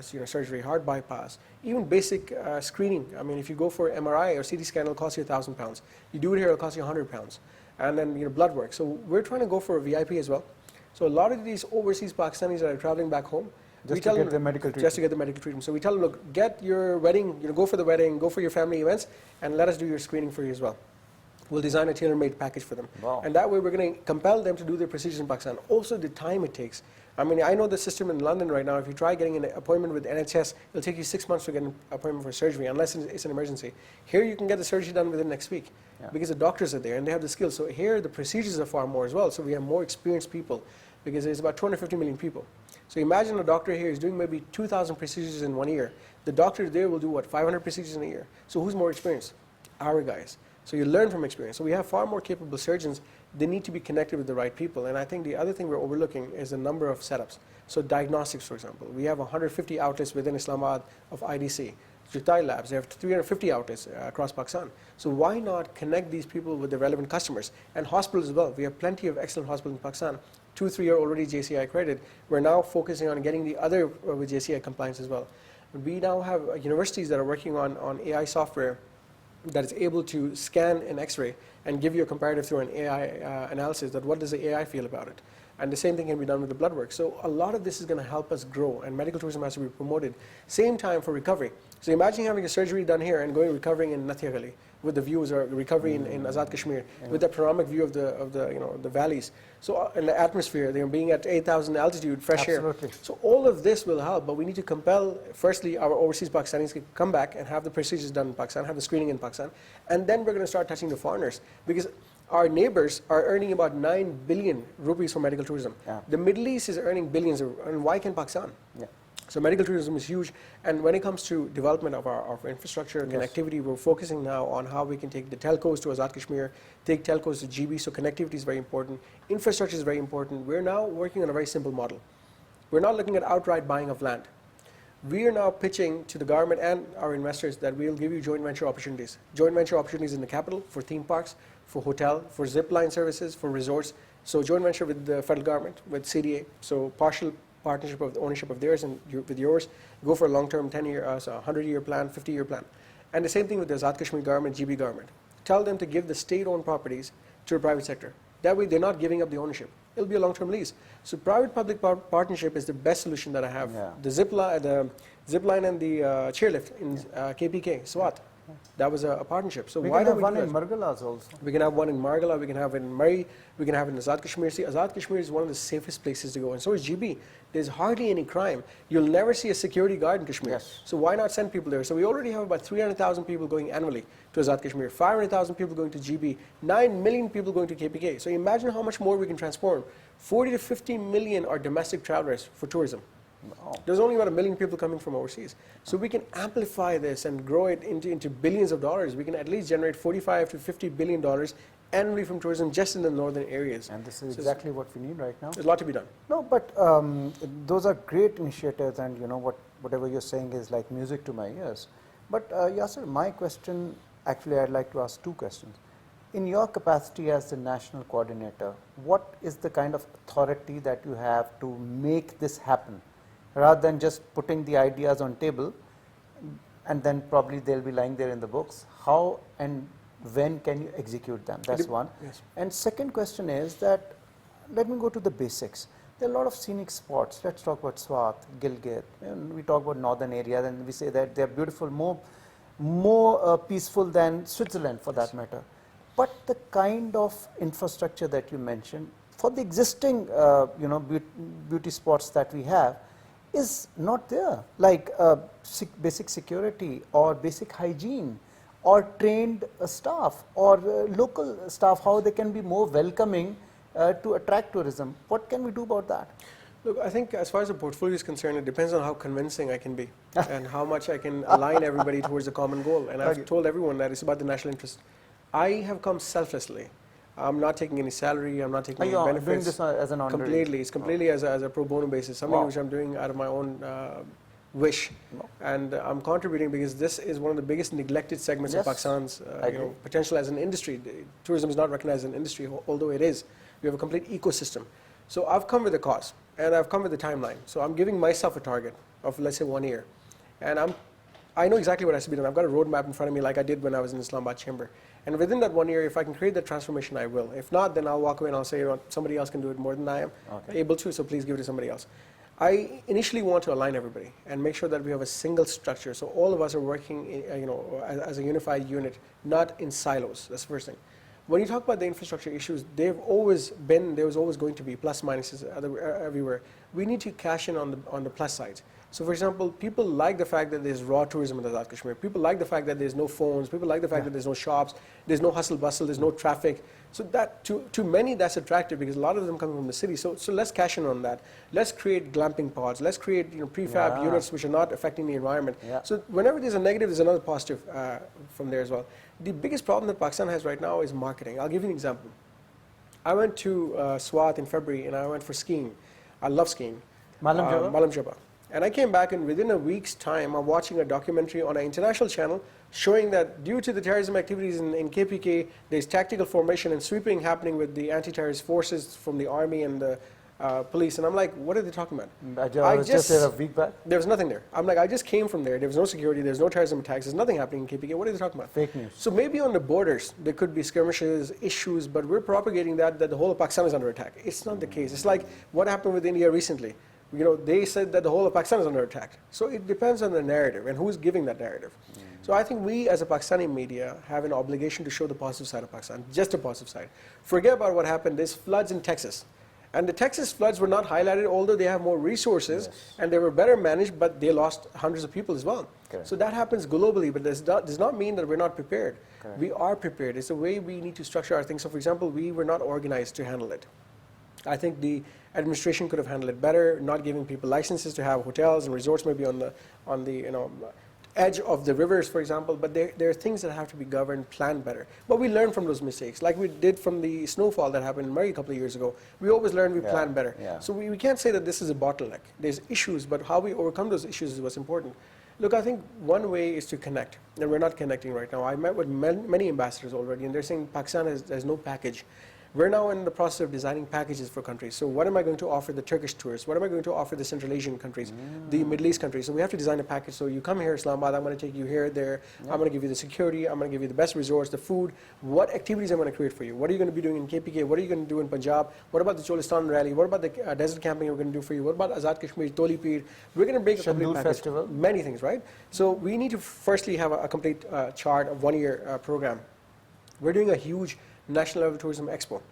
surgery, heart bypass, even basic screening. I mean, if you go for MRI or CT scan, it'll cost you £1,000. You do it here, it'll cost you £100. And then blood work. So we're trying to go for a VIP as well. So a lot of these overseas Pakistanis that are traveling back home, just to get the medical treatment. Just to get the medical treatment. So we tell them, look, get your wedding, go for the wedding, go for your family events, and let us do your screening for you as well. We'll design a tailor-made package for them. Wow. And that way we're going to compel them to do their procedures in Pakistan. Also the time it takes. I mean, I know the system in London right now, if you try getting an appointment with NHS, it'll take you 6 months to get an appointment for surgery, unless it's an emergency. Here you can get the surgery done within next week, because the doctors are there and they have the skills. So here the procedures are far more as well. So we have more experienced people, because there's about 250 million people. So imagine a doctor here is doing maybe 2,000 procedures in 1 year. The doctor there will do what, 500 procedures in a year. So who's more experienced? Our guys. So you learn from experience. So we have far more capable surgeons. They need to be connected with the right people. And I think the other thing we're overlooking is the number of setups. So diagnostics, for example. We have 150 outlets within Islamabad of IDC. Jutai Labs, they have 350 outlets across Pakistan. So why not connect these people with the relevant customers? And hospitals as well. We have plenty of excellent hospitals in Pakistan. 2, 3 are already JCI accredited. We're now focusing on getting the other with JCI compliance as well. We now have universities that are working on AI software that is able to scan an X-ray and give you a comparative through an AI analysis, that what does the AI feel about it. And the same thing can be done with the blood work. So a lot of this is going to help us grow, and medical tourism has to be promoted. Same time for recovery. So imagine having a surgery done here and going recovering in Nathia Gali with the views, or recovery in Azad Kashmir with the panoramic view of the valleys. So in the atmosphere, being at 8,000 altitude, fresh air. So all of this will help, but we need to compel, firstly, our overseas Pakistanis to come back and have the procedures done in Pakistan, have the screening in Pakistan, and then we're going to start touching the foreigners, because our neighbors are earning about 9 billion rupees for medical tourism. The Middle East is earning billions, and why can Pakistan? So medical tourism is huge, and when it comes to development of our infrastructure and connectivity, we're focusing now on how we can take the telcos to Azad Kashmir, take telcos to GB, so connectivity is very important, infrastructure is very important. We're now working on a very simple model. We're not looking at outright buying of land. We are now pitching to the government and our investors that we'll give you joint venture opportunities. Joint venture opportunities in the capital for theme parks, for hotel, for zip line services, for resorts. So joint venture with the federal government, with CDA, so partial partnership of the ownership of theirs and with yours, go for a long-term 10-year, so 100-year plan, 50-year plan. And the same thing with the Azad Kashmir government, GB government. Tell them to give the state-owned properties to the private sector. That way they're not giving up the ownership. It'll be a long-term lease. So private-public partnership is the best solution that I have. Yeah. The zip line and the chairlift in KPK, Swat. That was a partnership. So why don't we do that? We can have one in Margalas also. We can have one in Margala, we can have it in Murray, we can have it in Azad Kashmir. See, Azad Kashmir is one of the safest places to go, and so is GB. There's hardly any crime. You'll never see a security guard in Kashmir. Yes. So why not send people there? So we already have about 300,000 people going annually to Azad Kashmir, 500,000 people going to GB, 9 million people going to KPK. So imagine how much more we can transform. 40 to 50 million are domestic travelers for tourism. Wow. There's only about 1 million people coming from overseas. So we can amplify this and grow it into billions of dollars. We can at least generate 45 to 50 billion dollars annually from tourism just in the northern areas. And this is exactly what we need right now. There's a lot to be done. No, but those are great initiatives, and you know whatever you're saying is like music to my ears. But Yasir, my question, actually I'd like to ask two questions. In your capacity as the national coordinator, what is the kind of authority that you have to make this happen? Rather than just putting the ideas on table and then probably they'll be lying there in the books, how and when can you execute them? That's one. Yes. And second question is that, let me go to the basics. There are a lot of scenic spots. Let's talk about Swat, Gilgit. And we talk about northern areas and we say that they're beautiful, more peaceful than Switzerland for that matter. But the kind of infrastructure that you mentioned for the existing beauty spots that we have is not there, like basic security or basic hygiene or trained staff or local staff, how they can be more welcoming to attract tourism. What can we do about that? Look, I think as far as the portfolio is concerned, it depends on how convincing I can be and how much I can align everybody towards a common goal. And I've told everyone that it's about the national interest. I have come selflessly. I'm not taking any salary, I'm not taking any benefits. Doing this as an honorary? Completely. It's completely as a pro bono basis, something which I'm doing out of my own wish. And I'm contributing because this is one of the biggest neglected segments of Pakistan's potential as an industry. Tourism is not recognized as an industry, although it is. We have a complete ecosystem. So I've come with a cause, and I've come with a timeline. So I'm giving myself a target of, let's say, 1 year. And I know exactly what has to be done. I've got a roadmap in front of me like I did when I was in Islamabad Chamber. And within that 1 year, if I can create that transformation, I will. If not, then I'll walk away and I'll say, you know, somebody else can do it more than I am able to, so please give it to somebody else. I initially want to align everybody and make sure that we have a single structure. So all of us are working as a unified unit, not in silos. That's the first thing. When you talk about the infrastructure issues, they've always been, there was always going to be plus minuses everywhere. We need to cash in on the plus sides. So for example, people like the fact that there's raw tourism in Azad Kashmir. People like the fact that there's no phones. People like the fact that there's no shops, there's no hustle bustle, there's no traffic. So that to many that's attractive because a lot of them come from the city. So let's cash in on that. Let's create glamping pods. Let's create prefab units which are not affecting the environment. So whenever there's a negative, there's another positive from there as well. The biggest problem that Pakistan has right now is marketing. I'll give you an example. I went to Swat in February and I went for skiing. I love skiing. Malam Jabba. And I came back and within a week's time, I'm watching a documentary on an international channel showing that due to the terrorism activities in KPK, there's tactical formation and sweeping happening with the anti-terrorist forces from the army and the police. And I'm like, what are they talking about? I was just there a week back. There was nothing there. I'm like, I just came from there. There was no security. There's no terrorism attacks. There's nothing happening in KPK. What are they talking about? Fake news. So maybe on the borders, there could be skirmishes, issues, but we're propagating that the whole of Pakistan is under attack. It's not the case. It's like what happened with India recently. They said that the whole of Pakistan is under attack. So it depends on the narrative and who's giving that narrative. So I think we as a Pakistani media have an obligation to show the positive side of Pakistan, just the positive side. Forget about what happened. There's floods in Texas. And the Texas floods were not highlighted, although they have more resources and they were better managed, but they lost hundreds of people as well. So that happens globally, but does not mean that we're not prepared. We are prepared. It's the way we need to structure our things. So for example, we were not organized to handle it. I think the administration could have handled it better, not giving people licenses to have hotels and resorts maybe on the edge of the rivers, for example. But there are things that have to be governed, planned better. But we learn from those mistakes, like we did from the snowfall that happened in Murray a couple of years ago. We always learn, we plan better. Yeah. So we can't say that this is a bottleneck. There's issues, but how we overcome those issues is what's important. Look, I think one way is to connect, and we're not connecting right now. I met with many ambassadors already, and they're saying Pakistan has no package. We're now in the process of designing packages for countries. So what am I going to offer the Turkish tourists? What am I going to offer the Central Asian countries, the Middle East countries? So we have to design a package. So you come here, Islamabad, I'm going to take you here, there. I'm going to give you the security. I'm going to give you the best resorts, the food. What activities I'm going to create for you? What are you going to be doing in KPK? What are you going to do in Punjab? What about the Cholistan rally? What about the desert camping we're going to do for you? What about Azad Kashmir, Toli Pir? We're going to make a complete package. Festival. Many things, right? So we need to firstly have a complete chart of one-year program. We're doing a huge national level tourism expo,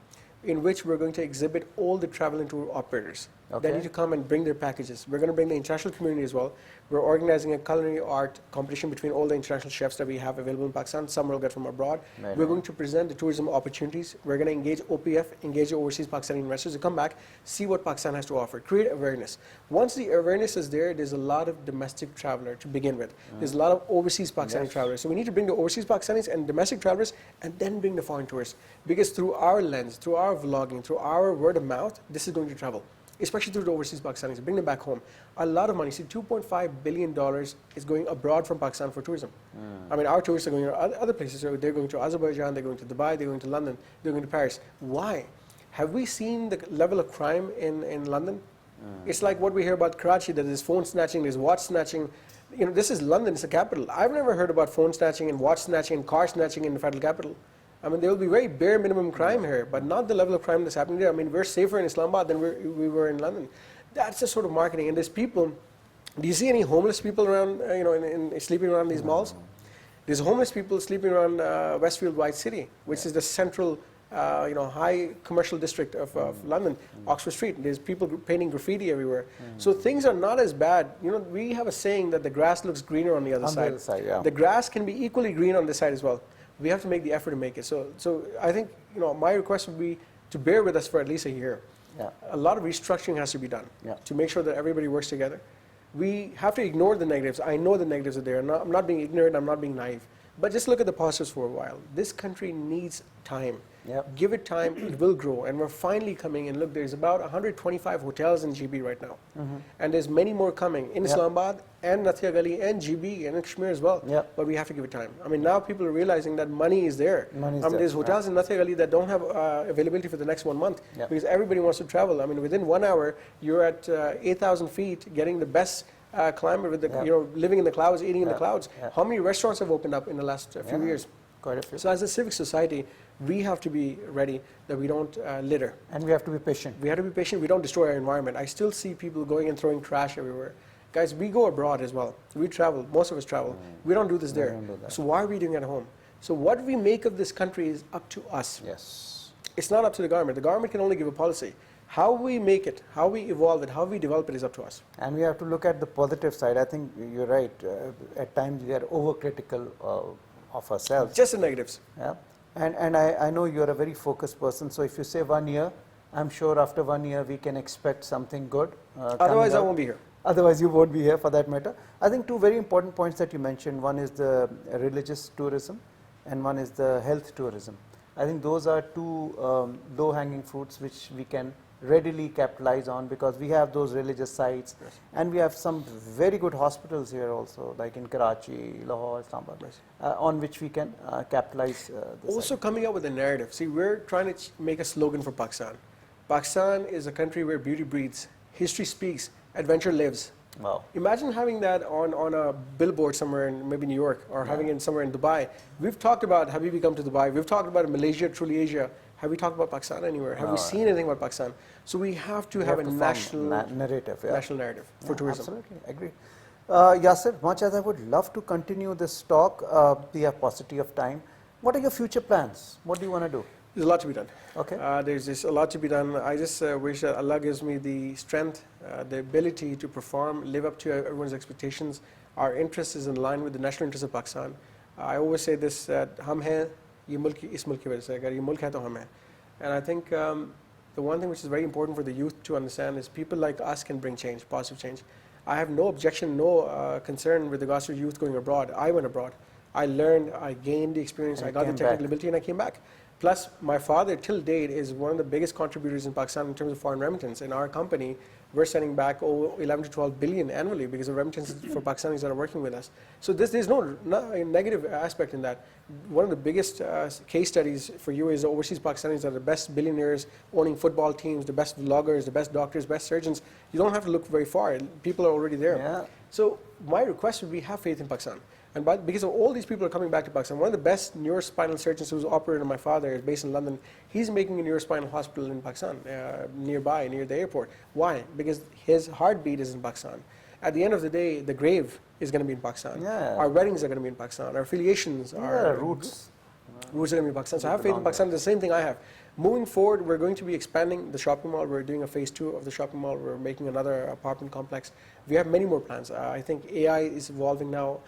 in which we're going to exhibit all the travel and tour operators that need to come and bring their packages. We're going to bring the international community as well. We're organizing a culinary art competition between all the international chefs that we have available in Pakistan. Some will get from abroad. We're going to present the tourism opportunities. We're going to engage OPF, engage the overseas Pakistani investors to come back, see what Pakistan has to offer, create awareness. Once the awareness is there, there's a lot of domestic traveler to begin with. There's a lot of overseas Pakistani travelers. So we need to bring the overseas Pakistanis and domestic travelers and then bring the foreign tourists. Because through our lens, through our vlogging, through our word of mouth, this is going to travel, especially through the overseas Pakistanis, bring them back home. A lot of money, see, $2.5 billion is going abroad from Pakistan for tourism. I mean, our tourists are going to other places. So they're going to Azerbaijan, they're going to Dubai, they're going to London, they're going to Paris. Why? Have we seen the level of crime in London? It's like what we hear about Karachi, that there's phone snatching, there's watch snatching. You know, this is London, it's the capital. I've never heard about phone snatching and watch snatching and car snatching in the federal capital. I mean, there will be very bare minimum crime here, but not the level of crime that's happening there. I mean, we're safer in Islamabad than we were in London. That's the sort of marketing. And there's people, do you see any homeless people around, in sleeping around these malls? There's homeless people sleeping around Westfield White City, which is the central, high commercial district of London, Oxford Street. There's people painting graffiti everywhere. So things are not as bad. You know, we have a saying that the grass looks greener on the other side. The grass can be equally green on this side as well. We have to make the effort to make it. So I think, my request would be to bear with us for at least a year. A lot of restructuring has to be done to make sure that everybody works together. We have to ignore the negatives. I know the negatives are there. I'm not being ignorant. I'm not being naive. But just look at the positives for a while. This country needs time. Give it time, it will grow. And we're finally coming in. Look, there's about 125 hotels in GB right now. And there's many more coming in Islamabad and Nathia Gali and GB and in Kashmir as well. But we have to give it time. I mean, now people are realizing that money is there. There's hotels in Nathia Gali that don't have availability for the next 1 month because everybody wants to travel. I mean, within 1 hour, you're at 8,000 feet getting the best climate with the, living in the clouds, eating in the clouds. How many restaurants have opened up in the last few years? Quite a few. So as a civic society, we have to be ready that we don't litter. And we have to be patient. We have to be patient. We don't destroy our environment. I still see people going and throwing trash everywhere. Guys, we go abroad as well. We travel. Most of us travel. We don't do this there. So why are we doing it at home? So what we make of this country is up to us. It's not up to the government. The government can only give a policy. How we make it, how we evolve it, how we develop it is up to us. And we have to look at the positive side. I think you're right. At times we are overcritical of ourselves. Just the negatives. And I know you're a very focused person. So if you say 1 year, I'm sure after 1 year we can expect something good. Otherwise, I won't be here. Otherwise, you won't be here for that matter. I think two very important points that you mentioned. One is the religious tourism and one is the health tourism. I think those are two low-hanging fruits which we can readily capitalize on because we have those religious sites and we have some very good hospitals here also, like in Karachi, Lahore, Islamabad, on which we can capitalize. Also coming up with a narrative. See, we're trying to make a slogan for Pakistan. Pakistan is a country where beauty breathes, history speaks, adventure lives. Wow. Imagine having that on a billboard somewhere in maybe New York or having it somewhere in Dubai. We've talked about Habibi come to Dubai. We've talked about Malaysia, truly Asia. Have we talked about Pakistan anywhere? Have we seen anything about Pakistan? So we have to have a national narrative. National narrative for tourism. Absolutely, agree. Yasir, much as I would love to continue this talk, we have paucity of time. What are your future plans? What do you want to do? There's a lot to be done. Okay. There's just a lot to be done. I just wish that Allah gives me the strength, the ability to perform, live up to everyone's expectations. Our interest is in line with the national interest of Pakistan. I always say this, that hum hai, ye mulk is mulk ki wajah se, agar ye mulk hai to hum hai. And I think the the one thing which is very important for the youth to understand is people like us can bring change, positive change. I have no objection, no concern with regards to youth going abroad. I went abroad. I learned, I gained the experience, I got the technical ability, and I came back. Plus, my father, till date, is one of the biggest contributors in Pakistan in terms of foreign remittance. In our company, we're sending back over 11 to 12 billion annually because of remittances for Pakistanis that are working with us. So there's no negative aspect in that. One of the biggest case studies for you is overseas Pakistanis are the best billionaires owning football teams, the best vloggers, the best doctors, best surgeons. You don't have to look very far. People are already there. Yeah. So my request would be have faith in Pakistan. And because of all these people are coming back to Pakistan, one of the best neurospinal surgeons who's operated on my father is based in London. He's making a neurospinal hospital in Pakistan, nearby, near the airport. Why? Because his heartbeat is in Pakistan. At the end of the day, the grave is going to be in Pakistan. Yeah. Our weddings are going to be in Pakistan. Our affiliations, our roots are going to be in Pakistan. So I have faith in Pakistan. The same thing I have. Moving forward, we're going to be expanding the shopping mall. We're doing a phase 2 of the shopping mall. We're making another apartment complex. We have many more plans. I think AI is evolving now.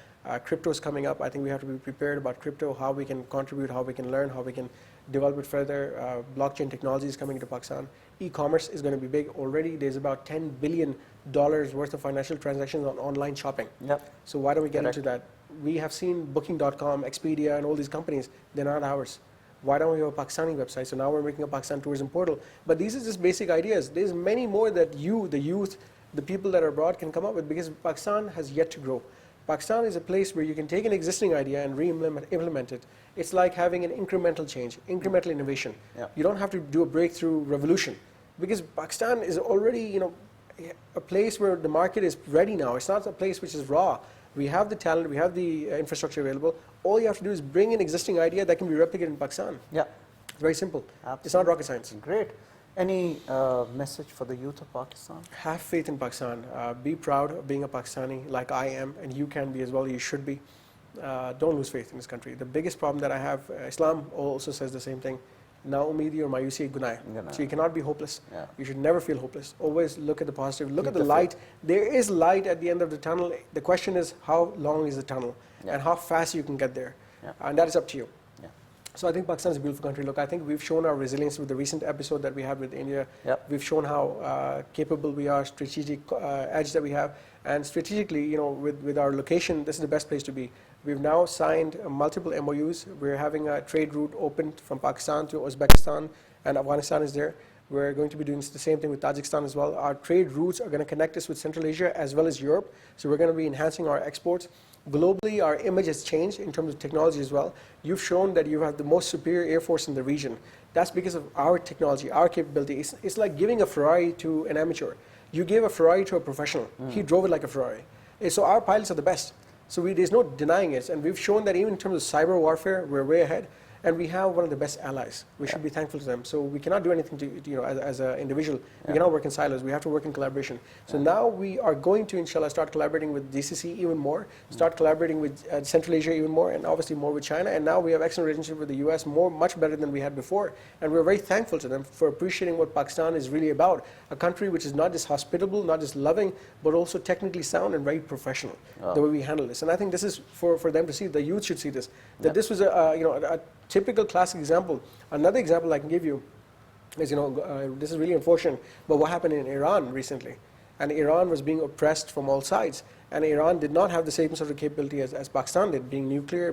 Crypto is coming up. I think we have to be prepared about crypto, how we can contribute, how we can learn, how we can develop it further. Blockchain technology is coming to Pakistan. E-commerce is going to be big. Already there's about $10 billion worth of financial transactions on online shopping. Yep. So why don't we get into that? We have seen Booking.com, Expedia, and all these companies. They're not ours. Why don't we have a Pakistani website? So now we're making a Pakistan tourism portal. But these are just basic ideas. There's many more that you, the youth, the people that are abroad can come up with because Pakistan has yet to grow. Pakistan is a place where you can take an existing idea and re-implement it. It's like having an incremental change, incremental innovation. Yeah. You don't have to do a breakthrough revolution because Pakistan is already, a place where the market is ready now. It's not a place which is raw. We have the talent, we have the infrastructure available. All you have to do is bring an existing idea that can be replicated in Pakistan. Yeah. It's very simple. Absolutely. It's not rocket science. Great. Any message for the youth of Pakistan? Have faith in Pakistan. Be proud of being a Pakistani like I am, and you can be as well. You should be. Don't lose faith in this country. The biggest problem that I have, Islam also says the same thing. Na umidi or mayusi gunai. So you cannot be hopeless. Yeah. You should never feel hopeless. Always look at the positive. Look at the light. There is light at the end of the tunnel. The question is how long is the tunnel and how fast you can get there. And that is up to you. So I think Pakistan is a beautiful country. Look, I think we've shown our resilience with the recent episode that we had with India. Yep. We've shown how capable we are, strategic edge that we have. And strategically, with our location, this is the best place to be. We've now signed multiple MOUs. We're having a trade route opened from Pakistan to Uzbekistan, and Afghanistan is there. We're going to be doing the same thing with Tajikistan as well. Our trade routes are going to connect us with Central Asia as well as Europe. So we're going to be enhancing our exports. Globally, our image has changed in terms of technology as well. You've shown that you have the most superior air force in the region. That's because of our technology, our capability. It's like giving a Ferrari to an amateur. You gave a Ferrari to a professional. He drove it like a Ferrari. So our pilots are the best. So there's no denying it. And we've shown that even in terms of cyber warfare, we're way ahead. And we have one of the best allies. We should be thankful to them. So we cannot do anything to as an individual. We cannot work in silos. We have to work in collaboration. So now we are going to, inshallah, start collaborating with GCC even more, start collaborating with Central Asia even more, and obviously more with China. And now we have excellent relationship with the US, much better than we had before. And we're very thankful to them for appreciating what Pakistan is really about. A country which is not just hospitable, not just loving, but also technically sound and very professional, the way we handle this. And I think this is for them to see. The youth should see this. That this was a typical classic example. Another example I can give you is, this is really unfortunate, but what happened in Iran recently. And Iran was being oppressed from all sides. And Iran did not have the same sort of capability as Pakistan did, being nuclear,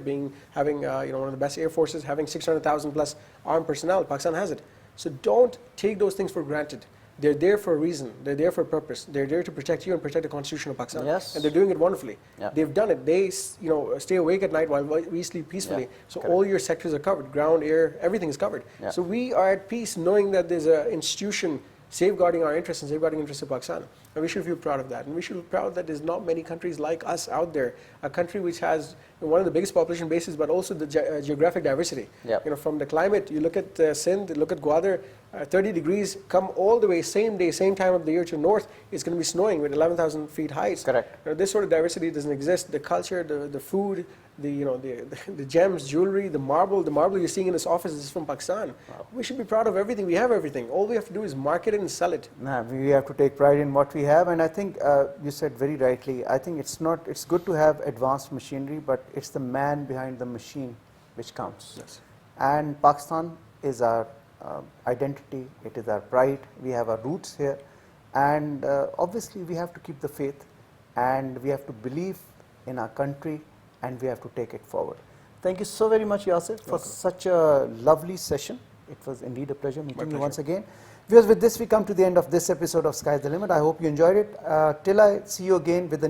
having one of the best air forces, having 600,000 plus armed personnel. Pakistan has it. So don't take those things for granted. They're there for a reason. They're there for a purpose. They're there to protect you and protect the Constitution of Pakistan. Yes. And they're doing it wonderfully. Yeah. They've done it. They stay awake at night while we sleep peacefully. Yeah. So Correct. all your sectors are covered. Ground, air, everything is covered. Yeah. So we are at peace knowing that there's an institution safeguarding our interests and safeguarding the interests of Pakistan. And we should feel proud of that. And we should feel proud that there's not many countries like us out there. A country which has one of the biggest population bases, but also the geographic diversity. Yep. From the climate, you look at Sindh, look at Gwadar, 30 degrees, come all the way, same day, same time of the year to north, it's going to be snowing with 11,000 feet heights. Correct. This sort of diversity doesn't exist. The culture, the food, the gems, jewelry, the marble you're seeing in this office is from Pakistan. Wow. We should be proud of everything. We have everything. All we have to do is market it and sell it. Nah, we have to take pride in what we have, and I think you said very rightly. I think it's good to have advanced machinery, but it's the man behind the machine which counts. Yes. And Pakistan is our identity, it is our pride, we have our roots here, and obviously we have to keep the faith, and we have to believe in our country, and we have to take it forward. Thank you so very much, Yasir, for such a lovely session. It was indeed a pleasure meeting you once again. Viewers, with this we come to the end of this episode of Sky is the Limit. I hope you enjoyed it. Till I see you again with the